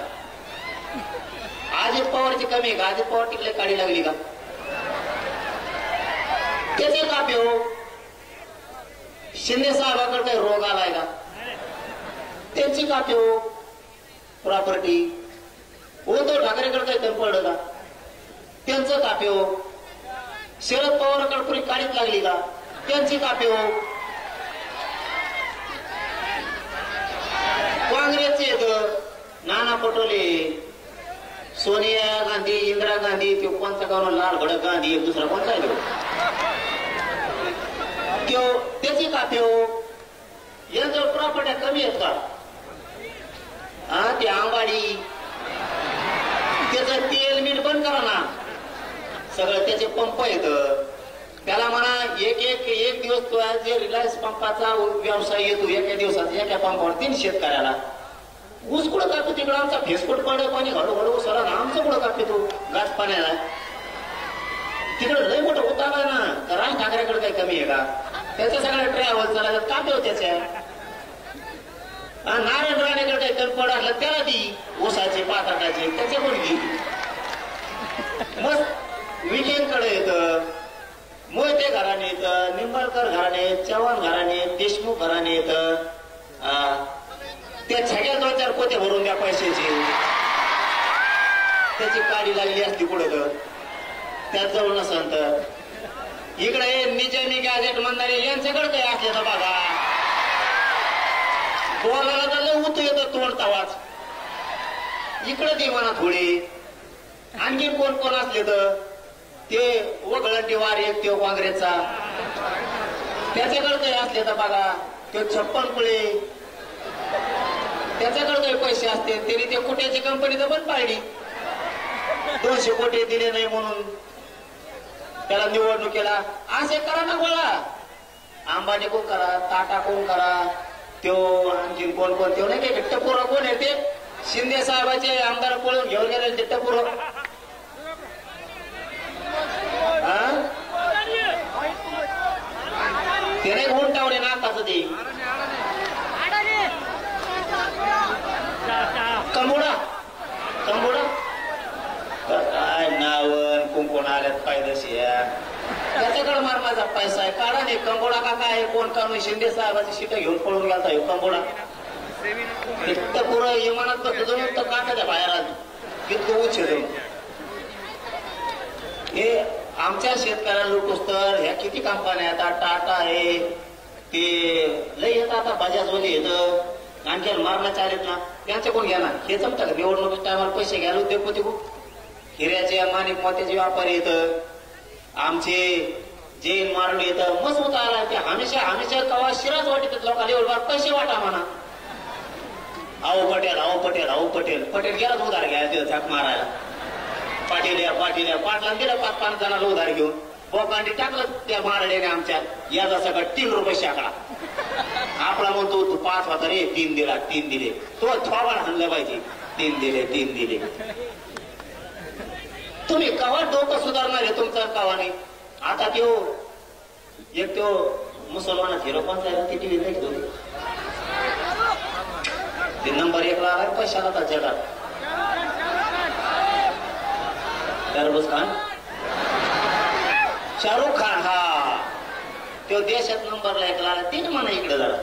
अजित पवारची कमी आहे का? अजित पवार टिकले काढी लागली का? त्याचे कापे हो. शिंदे साहेबांकडे काही रोग आलाय का? त्यांची कापे हो प्रॉपर्टी. उद्धव ठाकरेकडे काही कमी पडलं का? त्यांचं कापे हो. शरद पवारकडे पुरी काढीत लागली का? त्यांची कापे हो. काँग्रेसचे येत नाना पटोले, सोनिया गांधी, इंदिरा गांधी, तो कोणता गाव लाल भडक गांधी, एक दुसरा कोणता आहे तो, त्याची कापे हो. यांच्यावर प्रॉपर्ट्या कमी आहेत का? हा ते आंबाडी त्याचं तेल मीठ बंद करा ना. सगळं त्याचे पंप येत. त्याला म्हणा एक दिवस तो जे रिलायन्स पंपाचा व्यवसाय येतो एका दिवसात एका पंपावर 3 शेतकऱ्याला ऊस कुठं कापतो. तिकडं आमचा फेसफूट पडे पाणी हळूहळू सरा ना आमचं कुठं कापतो तो गाछ पाण्याला. तिकडं लय मोठं होत आलाय ना. राज ठाकरेकडे काही कमी आहे का? त्याच्या सगळ्या ट्रॅव्हल चालायला कापे हो त्याच्या. नारायण राणेकडे काही कमी पडलं त्याला ती ऊसाचे पाताटाचे त्याच्या मुलगी. मग विखेंकडे येतं, मोहिते घराणे येतं, निंबाळकर घराणे, चव्हाण घराणे, देशमुख घराणे येतं. त्या छग्या 2-4 पोते भरून द्या पैशाची. त्याची काडी लागली असती पुढे त्यात जवळ नसन तर. इकडे निजामी गॅजेट म्हणणारे यांच्याकडे काही असले तर बघा. बोलायला तर लय उतू येतं तोंड तवाच. इकडे ती म्हणा थोडी. आणखी कोण कोण असले तर ते वगळंटी वार एक तो काँग्रेसचा त्याच्याकडे काही असले तर बघा. तो 56 पुळे त्याच्याकडे काही पैसे असते तरी ते कुठ्याची कंपनी तर बंद पाडली. 200 कोटी दिले नाही म्हणून त्याला निवडणुकीला. असे करा ना गोळा. अंबानी कोण करा, टाटा कोण करा, तो आणखी कोण कोण तो नाही काही टपोरा कोण आहे ते शिंदे साहेबाचे आमदार पळून घेऊन गेले ते टपोर. ते नाही उंटावले नाकाचं ते कंबोडा काय नावन कुंकोण आल्यात पायदशी. त्याच्याकडे मार माझा पैसा आहे काढा नाही. कंबोडा का काय कोण काढून शिंदे साहेबाची सीट घेऊन पळून गेला हो कंबोडा. इतकं पुरं इमानात जाऊन तर काटाच्या बाहेर आलं इतकं उच्च जाऊन. हे आमच्या शेतकऱ्याला लुटूस तर ह्या किती कंपन्या आता टाटा आहे ते लय येतं. आता बजाजवाले येतं आणखी मारण्याचे आलेत ना त्यांचे कोण घेणार. हे जमतं का निवडणूक टायमाला पैसे घ्यायला उद्योगपती खूप. हिऱ्याचे माणिक मोत्याचे व्यापारी येतं, आमचे जैन मारड येतं. मस्त होता आला ते हमेशा कवा शिराच वाटत लोकांना एवढं पैसे वाटा म्हणा. आहो पटेल गेलाच उधार घ्यायला झाक मारायला. पाटील पाटला दिला 5-5 जणांना उधार घेऊन बोकांडी टाकलं त्या मारड्याने आमच्या याचा सगळं 3 रुपये शेकडा. आपला म्हणतो तू 5 होता रे 3 दिले तो थोबाड हाणलं पाहिजे. 3 दिले. तुम्ही कवा डोकं सुधारणार आहे तुमचं कवाने. आता तो मुसलमानात हिरो पण जायला ती टीव्ही नाही घेतो ते नंबर 1 ला आलाय पैशाला तर जगात. तरबूज खान, शाहरुख खान हा तो देशात नंबरला 1 ला आला. तीन म्हणा इकडे जरा.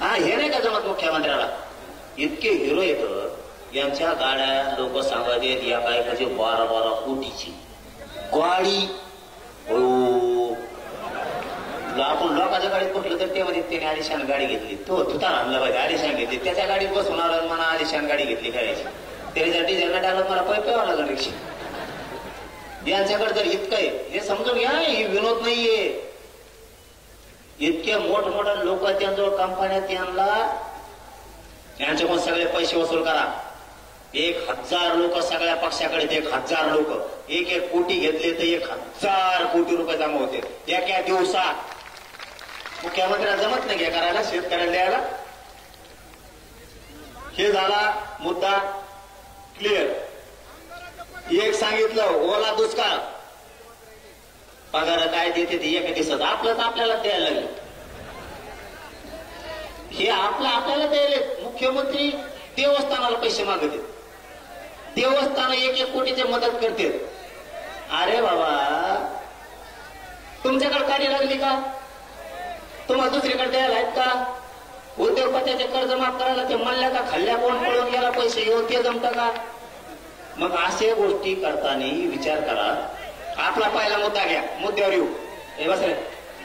हा हे नाही का जमत मुख्यमंत्र्याला. इतके हिरो येत यांच्या गाड्या लोक सांगत येत या काय म्हणजे 12 कोटीची गाडी. आपण लोकांच्या गाडीत बसलो तर ते मध्ये त्याने आलिशान गाडी घेतली. तो तुतार आणला पाहिजे आलिशान घेतली. त्याच्या गाडीत बसून आला म्हणा आलिशान गाडी घेतली करायची. त्याच्यासाठी ज्यांना टाकलं मला पैवा लागला रिक्षा. यांच्याकडे जर इतकं आहे हे समजून घ्या. ही विनोद नाहीये. इतके मोठमोठ्या लोक त्यांजवळ कंपन्यात यांच्याकडून सगळे पैसे वसूल करा. 1000 लोक सगळ्या पक्षाकडे 1000 लोक 1 कोटी घेतले तर 1000 कोटी रुपये जमा होते एका दिवसात. मुख्यमंत्र्याला जमत नाही घ्या करायला शेतकऱ्याला द्यायला. हे झाला मुद्दा. क्लिअर एक सांगितलं ओला दुष्काळ पगार काय देते ते एका दिवसात आपलंच आपल्याला द्यायला लागलं हे आपल्याला द्यायला मुख्यमंत्री देवस्थानाला पैसे मागत देवस्थान 1-1 कोटीची मदत करते अरे बाबा तुमच्याकडे गाडी लागली का तुम्हाला दुसरीकडे द्यायला आहेत का उद्योगपत्याचे कर्ज माफ करायला ते म्हणल्या का खाल्ल्या कोण पळून गेला पैसे येऊन ते जमतं का मग असे गोष्टी करताना विचार करा आपला पहिला मुद्दा घ्या मुद्द्यावर येऊ हे बस रे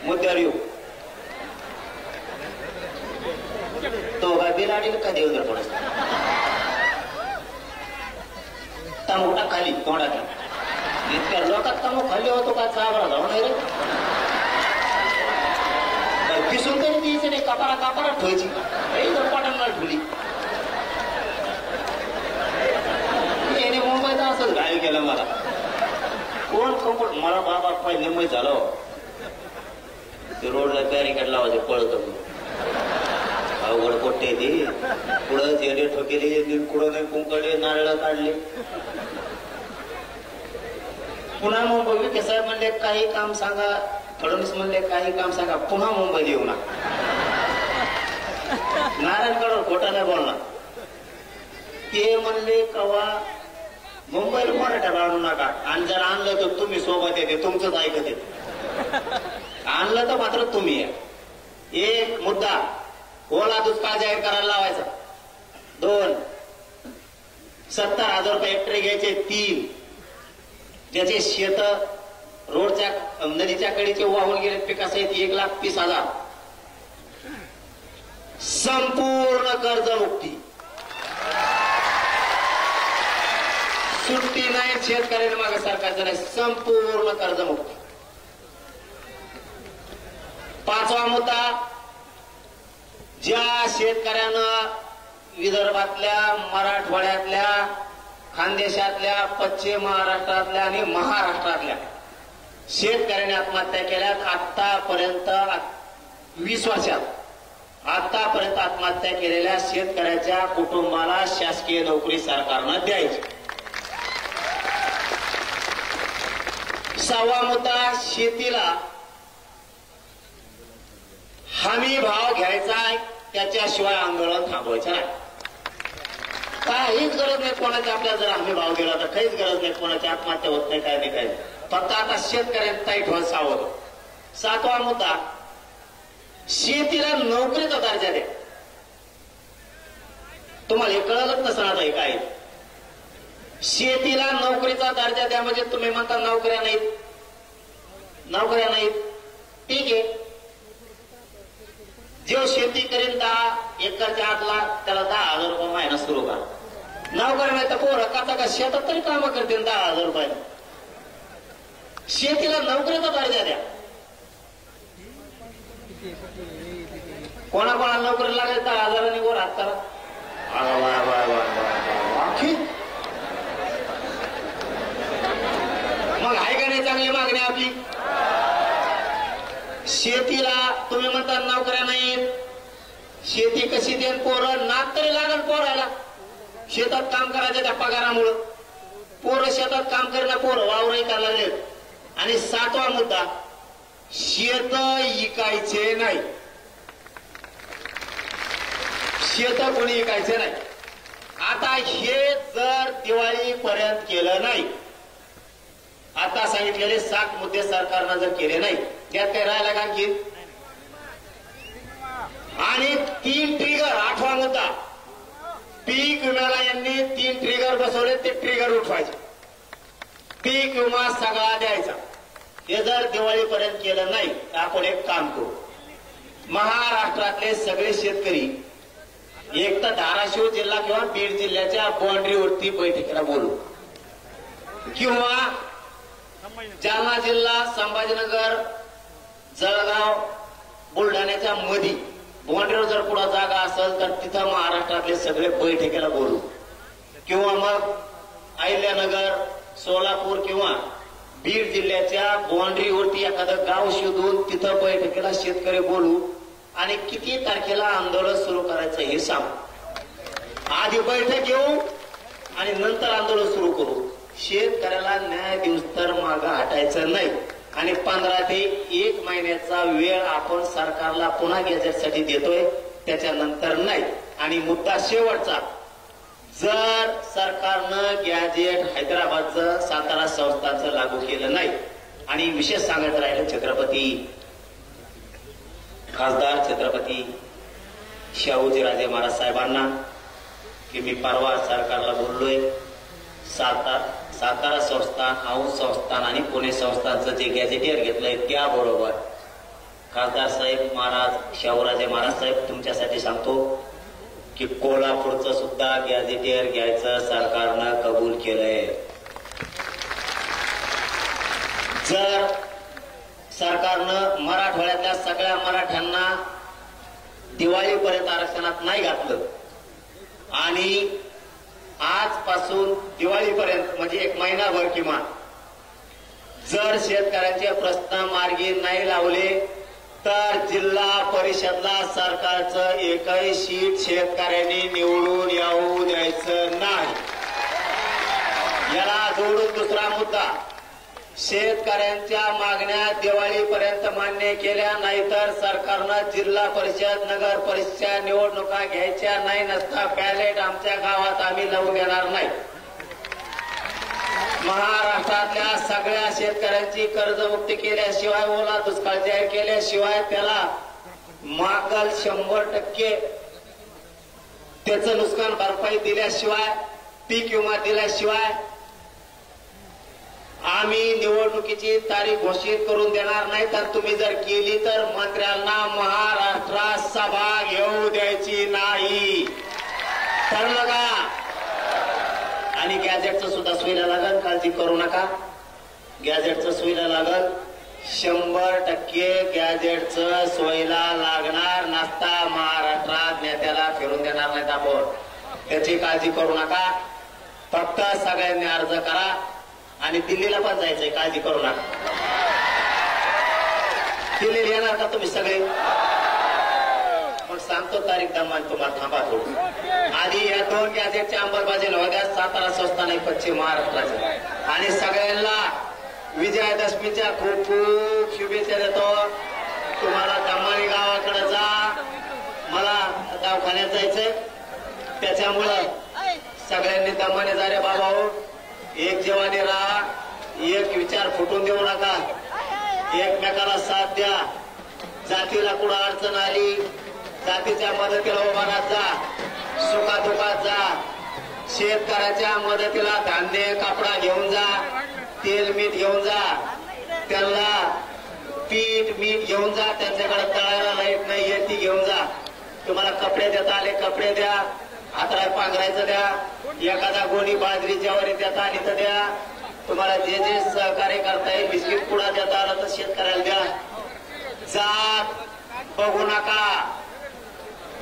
मुद्द्यावर येऊ तो काय बिलाडील का देऊ जर थोडस तमोटा खाली तोंडात इतक्या लोकात तमो खाली होतो का चाबरा जाऊ नाही रे पिसून तरी द्यायचं नाही कापारा ठेवायची पटांना ठेवली याने मुंबईत असंच घायल केलं मला कोण कंपट मला बाबा पहिले मुंबई झालं ते रोडला बॅरिकेड लावायचे पळत अवघड कोट्टे ते पुढं जेले ठोकेले पुढं नाही कुंकळे नारळ काढले पुन्हा मुंबई विखे साहेब म्हणले काही काम सांगा फडणवीस म्हणले काही काम सांगा पुन्हा मुंबईत येऊ ना नारायणगड खोटा नाही बोलणार ते म्हणले कवा मुंबईला मराठ्याला आणू नका आणि जर आणलं तर तुम्ही सोबत येते तुमचंच ऐकत येते आणलं तर मात्र तुम्ही या एक मुद्दा ओला दुष्काळ जाहीर करायला लावायचा 2 70,000 रुपये हेक्टरी घ्यायचे 3 ज्याचे शेत रोडच्या नदीच्या कडेचे वाहून गेले पिकासहित 1,30,000 संपूर्ण कर्जमुक्ती सुट्टी नाही शेतकऱ्यांना मागे सरकारचं नाही संपूर्ण कर्जमुक्ती 5वा मुद्दा ज्या शेतकऱ्यानं विदर्भातल्या मराठवाड्यातल्या खानदेशातल्या पश्चिम महाराष्ट्रातल्या आणि महाराष्ट्रातल्या शेतकऱ्यांनी आत्महत्या केल्यात आतापर्यंत 20 वर्षात आतापर्यंत आत्महत्या केलेल्या शेतकऱ्याच्या कुटुंबाला शासकीय नोकरी सरकारनं द्यायची 6वा मुद्दा शेतीला हमी भाव घ्यायचा आहे त्याच्याशिवाय आंदोलन थांबवायचं नाही काहीच गरज नाही कोणाची आपल्याला जर हमी भाव दिला तर काहीच गरज नाही कोणाची आत्महत्या होत नाही काय नाही काय फक्त आता शेतकऱ्यांना ताईट व्हायला सावध 7वा मुद्दा शेतीला नोकरीचा दर्जा द्या तुम्हाला हे कळलंच नसणार आता हे काय शेतीला नोकरीचा दर्जा द्या म्हणजे तुम्ही म्हणता नोकऱ्या नाहीत ठीक आहे जो शेती करेल 10 एकरच्या आतला त्याला 10,000 रुपये महिना सुरू करा नोकऱ्या नाही तर पोरं का शेतात तरी कामं करतील 10,000 रुपये शेतीला नोकरीचा दर्जा द्या कोणाकोणाला नोकरी लागेल 10,000 वर हात करा मग आहे का नाही चांगली मागणी आपली शेतीला तुम्ही म्हणता नोकऱ्या नाहीत शेती कशी देन पोरं नाक तरी लागल पोरायला शेतात काम करायचं त्या पगारामुळं पोरं शेतात काम करणं पोरं वावरही करायला लागलेत आणि 7वा मुद्दा शेत इकायचे नाही शेत कोणी इकायचे नाही आता हे जर दिवाळीपर्यंत केलं नाही आता सांगितलेले 7 मुद्दे सरकारनं जर केले नाही त्यात काही राहिला का आणखी आणि 3 ट्रिगर 8वा मुद्दा पीक विम्याला यांनी 3 ट्रिगर बसवले ते ट्रिगर उठवायचे पीक विमा सगळा द्यायचा हे जर दिवाळीपर्यंत केलं नाही तर आपण एक काम करू महाराष्ट्रातले सगळे शेतकरी एक तर धाराशिव जिल्हा किंवा बीड जिल्ह्याच्या बाउंड्रीवरती बैठकीला बोलू किंवा जालना जिल्हा संभाजीनगर जळगाव बुलढाण्याच्या मधी बाउंड्रीवर जर पुढे जागा असेल तर तिथं महाराष्ट्रातले सगळे बैठकीला बोलू किंवा मग अहिल्यानगर सोलापूर किंवा बीड जिल्ह्याच्या बाउंड्रीवरती एखादं गाव शोधून तिथं बैठकीला शेतकरी बोलू आणि किती तारखेला आंदोलन सुरू करायचं हे सांगू आधी बैठक घेऊ आणि नंतर आंदोलन सुरू करू. शेतकऱ्याला न्याय देऊस तर मागं हटायचं नाही. आणि 15 ते 1 महिन्याचा वेळ आपण सरकारला पुन्हा गॅजेटसाठी देतोय, त्याच्यानंतर नाही. आणि मुद्दा शेवटचा, जर सरकारनं गॅजेट हैदराबादचं सातारा संस्थांचं लागू केलं नाही, आणि विशेष सांगायचं राहिलं छत्रपती खासदार छत्रपती शाहूजीराजे महाराज साहेबांना की मी परवा सरकारला बोललोय, सातारा संस्थान, औंध संस्थान आणि पुणे संस्थानचं जे गॅजेटियर घेतलंय त्याबरोबर खासदार साहेब महाराज शाहूराजे महाराज साहेब तुमच्यासाठी सांगतो की कोल्हापूरचं सुद्धा गॅजेटियर घ्यायचं सरकारनं कबूल केलंय. जर सरकारनं मराठवाड्यातल्या सगळ्या मराठ्यांना दिवाळीपर्यंत आरक्षणात नाही घातलं आणि आजपासून दिवाळीपर्यंत म्हणजे 1 महिनाभर किमान जर शेतकऱ्यांचे प्रश्न मार्गी नाही लावले तर जिल्हा परिषदला सरकारचं एकही सीट शेतकऱ्यांनी निवडून येऊ द्यायचं नाही. याला जोडून दुसरा मुद्दा, शेतकऱ्यांच्या मागण्या दिवाळीपर्यंत मान्य केल्या नाही तर सरकारनं जिल्हा परिषद नगर परिषदच्या निवडणुका घ्यायच्या नाही, नसता बॅलेट आमच्या गावात आम्ही लावून देणार नाही. महाराष्ट्रातल्या सगळ्या शेतकऱ्यांची कर्जमुक्ती केल्याशिवाय, ओला दुष्काळ जाहीर केल्याशिवाय, त्याला मागल 100% त्याचं नुकसान भरपाई दिल्याशिवाय, पीक विमा दिल्याशिवाय आम्ही निवडणुकीची तारीख घोषित करून देणार नाही. तर तुम्ही जर केली तर मंत्र्यांना महाराष्ट्रात सभा घेऊ द्यायची नाही. ठरलं का? आणि गॅजेटचं सुद्धा सोयीला लागल, काळजी करू नका. गॅजेटचं सोयीला लागल, 100% गॅजेटचं सोयीला लागणार नसता महाराष्ट्रात नेत्याला फिरून देणार नाहीत आपण. त्याची काळजी करू नका. फक्त सगळ्यांनी अर्ज करा आणि दिल्लीला पण जायचंय, काळजी करू नका. दिल्लीला येणार का तुम्ही सगळे? मग सांगतो तारीख दमान तुम्हाला, थांबा थोडं. आधी या 2 गॅजेटच्या अंमलबजावणी होत्या, सातारा संस्थान आणि पश्चिम महाराष्ट्राच्या. आणि सगळ्यांना विजयादशमीच्या खूप खूप शुभेच्छा देतो. तुम्हाला दमानी गावाकडे जा, मला दवाखान्यात जायचंय, त्याच्यामुळं सगळ्यांनी दमाने जा रे बाबा. एक जीवाने राहा, एक विचार फुटून देऊ नका, एकमेकाला साथ द्या. जातीला कुठं अडचण आली, जातीच्या मदतीला उभारात जा, सुखादुखात जा. शेतकऱ्याच्या मदतीला धान्य कापडा घेऊन जा, तेल मीठ घेऊन जा, त्यांना पीठ मीठ घेऊन जा, त्यांच्याकडे तळायला लाईट नाही आहे ती घेऊन जा. तुम्हाला कपडे देता आले कपडे द्या, हातराय पांघरायचं द्या, एखादा गोणी बाजरी ज्वारी देता आली तर द्या. तुम्हाला जे जे सहकार्य करता येईल, बिस्किट पुडा देता आला तर शेतकऱ्याला द्या. जात बघू नका,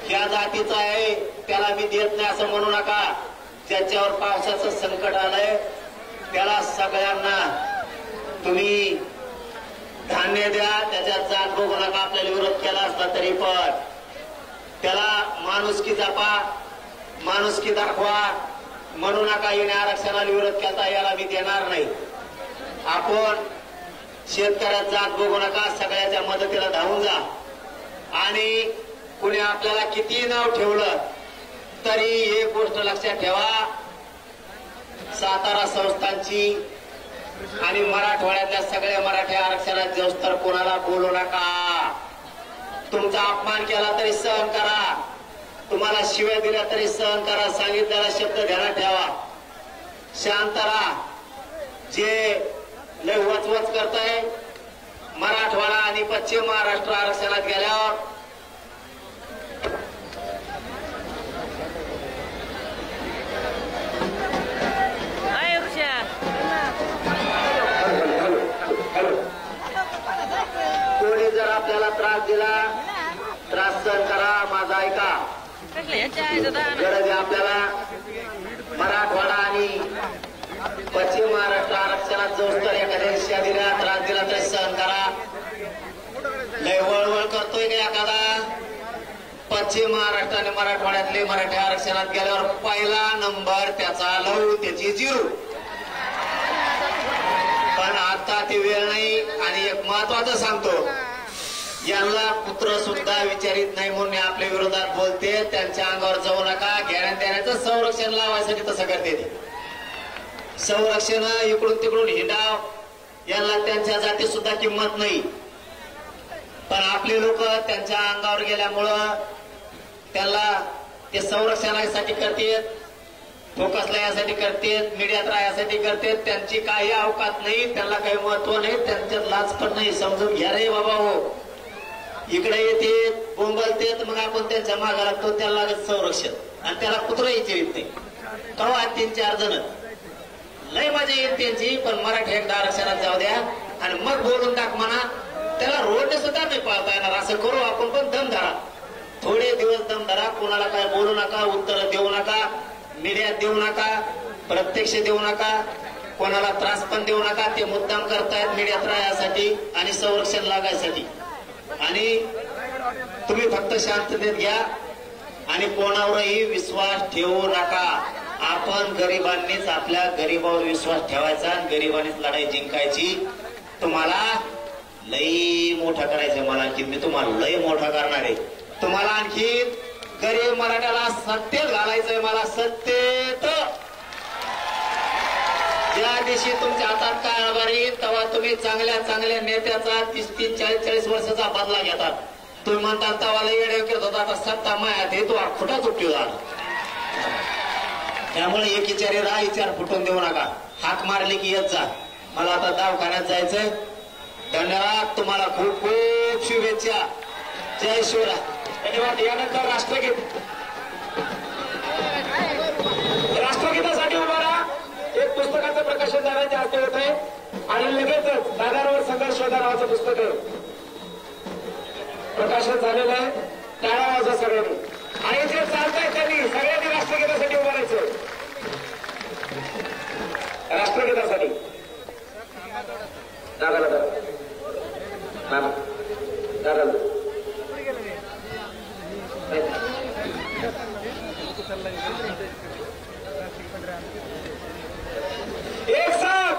ह्या जातीचा आहे त्याला मी देत नाही असं म्हणू नका. ज्याच्यावर पावसाचं संकट आलंय त्याला सगळ्यांना तुम्ही धान्य द्या, त्याच्यात जात बघू नका. आपल्याला विरोध केला असला तरी पण त्याला माणुसकी जपा, माणुसकी दाखवा. म्हणू नका येणे आरक्षणाला विरोध केला, याला मी देणार नाही. आपण शेतकऱ्यात जात बघू नका, सगळ्याच्या मदतीला धावून जा. आणि कुणी आपल्याला किती नाव ठेवलं तरी एक गोष्ट लक्षात ठेवा, सातारा संस्थांची आणि मराठवाड्यातल्या सगळ्या मराठी आरक्षणात जाऊस तर कोणाला बोलू नका. तुमचा अपमान केला तरी सहन करा, तुम्हाला शिव्या दिल्या तरी सहन करा, सांगितलेला शब्द ध्यानात ठेवा. शांत राहा. जे लय वचवच करताय मराठवाडा आणि पश्चिम महाराष्ट्र आरक्षणात गेल्यावर कोणी जर आपल्याला त्रास दिला, त्रास सहन करा, माझा ऐका. गरज आहे आपल्याला मराठवाडा आणि पश्चिम महाराष्ट्र आरक्षणात जाऊस तर एखाद्या शिष्या दिला, त्रास दिला तरी सहन करा. लय वळवळ करतोय का एखादा पश्चिम महाराष्ट्र आणि मराठवाड्यातले मराठी आरक्षणात गेल्यावर पहिला नंबर त्याचा लव त्याची जिरू. पण आता ती वेळ नाही. आणि एक महत्वाचं सांगतो, यांना पुत्र सुद्धा विचारित नाही म्हणून मी आपल्या विरोधात बोलते. त्यांच्या अंगावर जाऊ नका. घेण्यात देण्याचं संरक्षण लावायसाठी तसं करते ते. संरक्षण इकडून तिकडून हिंडाव, यांना त्यांच्या जाती सुद्धा किंमत नाही. पण आपले लोक त्यांच्या अंगावर गेल्यामुळं त्यांना ते संरक्षणासाठी करतात, फोकसला यासाठी करतात, मीडियात राहण्यासाठी करतात. त्यांची काही अवकात नाही, त्यांना काही महत्व नाही, त्यांच्यात लाच पण नाही. समजून घ्या रे बाबा हो. इकडे येते बोंबलते, मग आपण त्यांच्या मागा लागतो, त्याला लागत संरक्षण. आणि त्याला कुत्र विचारित नाही. कवा 3-4 जण लय मजा येत त्यांची. पण मराठी एकदा आरक्षणात जाऊ द्या आणि मग बोलून टाक म्हणा. त्याला रोड सुद्धा नाही पाळता येणार. असं करू आपण, पण दम धरा. थोडे दिवस दम धरा. कोणाला काय बोलू नका, उत्तर देऊ नका, मीडियात देऊ नका, प्रत्यक्ष देऊ नका, कोणाला त्रास पण देऊ नका. ते मुद्दाम करतायत मीडियात राहण्यासाठी आणि संरक्षण लागायसाठी. आणि तुम्ही फक्त शांततेत घ्या आणि कोणावरही विश्वास ठेवू नका. आपण गरिबांनीच आपल्या गरिबावर विश्वास ठेवायचा आणि गरिबांनीच लढाई जिंकायची. तुम्हाला लई मोठा करायचं. मला आणखी मी तुम्हाला लई मोठा करणार आहे. तुम्हाला आणखी गरीब मराठ्याला सत्तेत घालायचंय. मला सत्तेत. ज्या दिवशी तुमच्या हातात काय आभारी तेव्हा तुम्ही चांगल्या चांगल्या नेत्याचा 30-30, 40-40 वर्षाचा बदला घेतात. तुम्ही म्हणता तवाला येडे करत होता, आता सत्ता मायात हे तो खोटा चुट्टी झाला. त्यामुळे एक विचारी राहा, विचार फुटून देऊ नका. हाक मारली की येत जा. मला आता दवाखान्यात जायचंय. धन्यवाद. तुम्हाला खूप खूप शुभेच्छा. जय शिवराय. धन्यवाद. यानंतर राष्ट्रगीत. राष्ट्रगीतासाठी उभा राहा. एक पुस्तकाचं प्रकाशन दादांच्या हस्ते होत आहे आणि लगेचच दादांवर संघर्ष शोधा नावाचं पुस्तक प्रकाशन झालेलं आहे. टाळा वाजवा सगळ्यांनी. आणि जे चालतंय त्यांनी सगळ्यांनी राष्ट्रगीतासाठी उभं राहायचं. राष्ट्रगीतासाठी दादाला एक साथ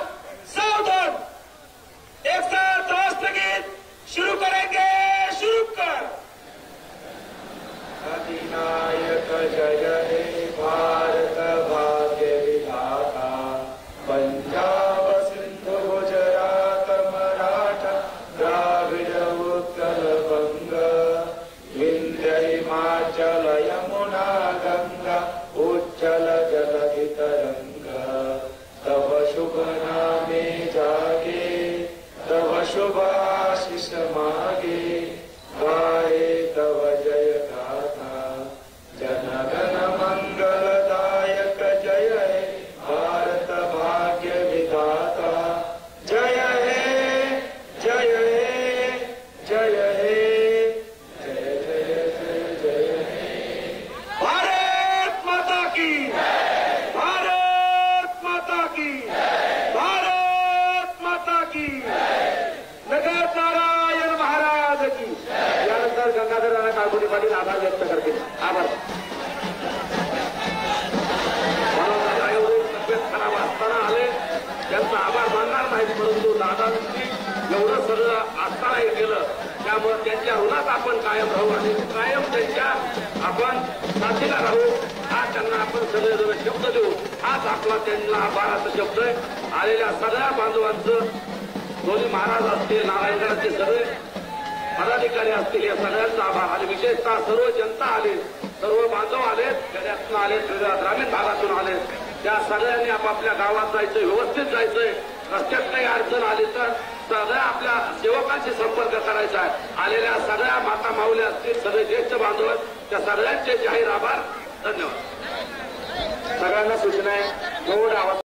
सावधान. एक साथ राष्ट्रगीत शुरू करेंगे. शुरू कर. अधिनायक जय हे भारत भाग्य विधाता. पंजाब सिंधु गुजरात मराठा द्राविड उत्कल बंग. विंध्य हिमाचल यमुना गंगा उज्जल जलधि तरंग. तव शुभ नामे जागे, तव शुभ आशीष मागे. गाये तव जय गाथा. जनगण मंगलदायक जय हे भारत भाग्य विधाता. जय हे जय हे जय हे जय जय जय जय हे. भारत माता की. भारत माता की. भारत माता की. नगर नारायण महाराज की. यानंतर गंगाधर राणा काळकुटी पाटील आभार व्यक्त करतील. आभार. खराब असताना आले त्यांचा आभार मानणार नाही, परंतु दादांनी एवढं सगळं असताना हे केलं त्यामुळे त्यांच्या ऋणात आपण कायम राहू आणि कायम त्यांच्या आपण साथीला राहू. हा त्यांना आपण सगळे शब्द देऊ. हाच आपला त्यांना आभाराचा शब्द आहे. आलेल्या सगळ्या बांधवांचं, दोन्ही महाराज असतील, नारायणगडाचे सगळे पदाधिकारी असतील, या सगळ्यांचा आभार. आणि विशेषतः सर्व जनता आली, सर्व बांधव आले, खेड्यातून आले, ग्रामीण भागातून आले. त्या सगळ्यांनी आपापल्या गावात जायचंय, व्यवस्थित जायचंय. रस्त्यात काही अडचण आली तर सगळ्या आपल्या सेवकांशी संपर्क करायचा आहे. आलेल्या सगळ्या माता माऊल्या असतील, सगळे ज्येष्ठ बांधव आहेत, त्या सगळ्यांचे जाहीर आभार. धन्यवाद. सगळ्यांना सूचना आहे, गोड आवाज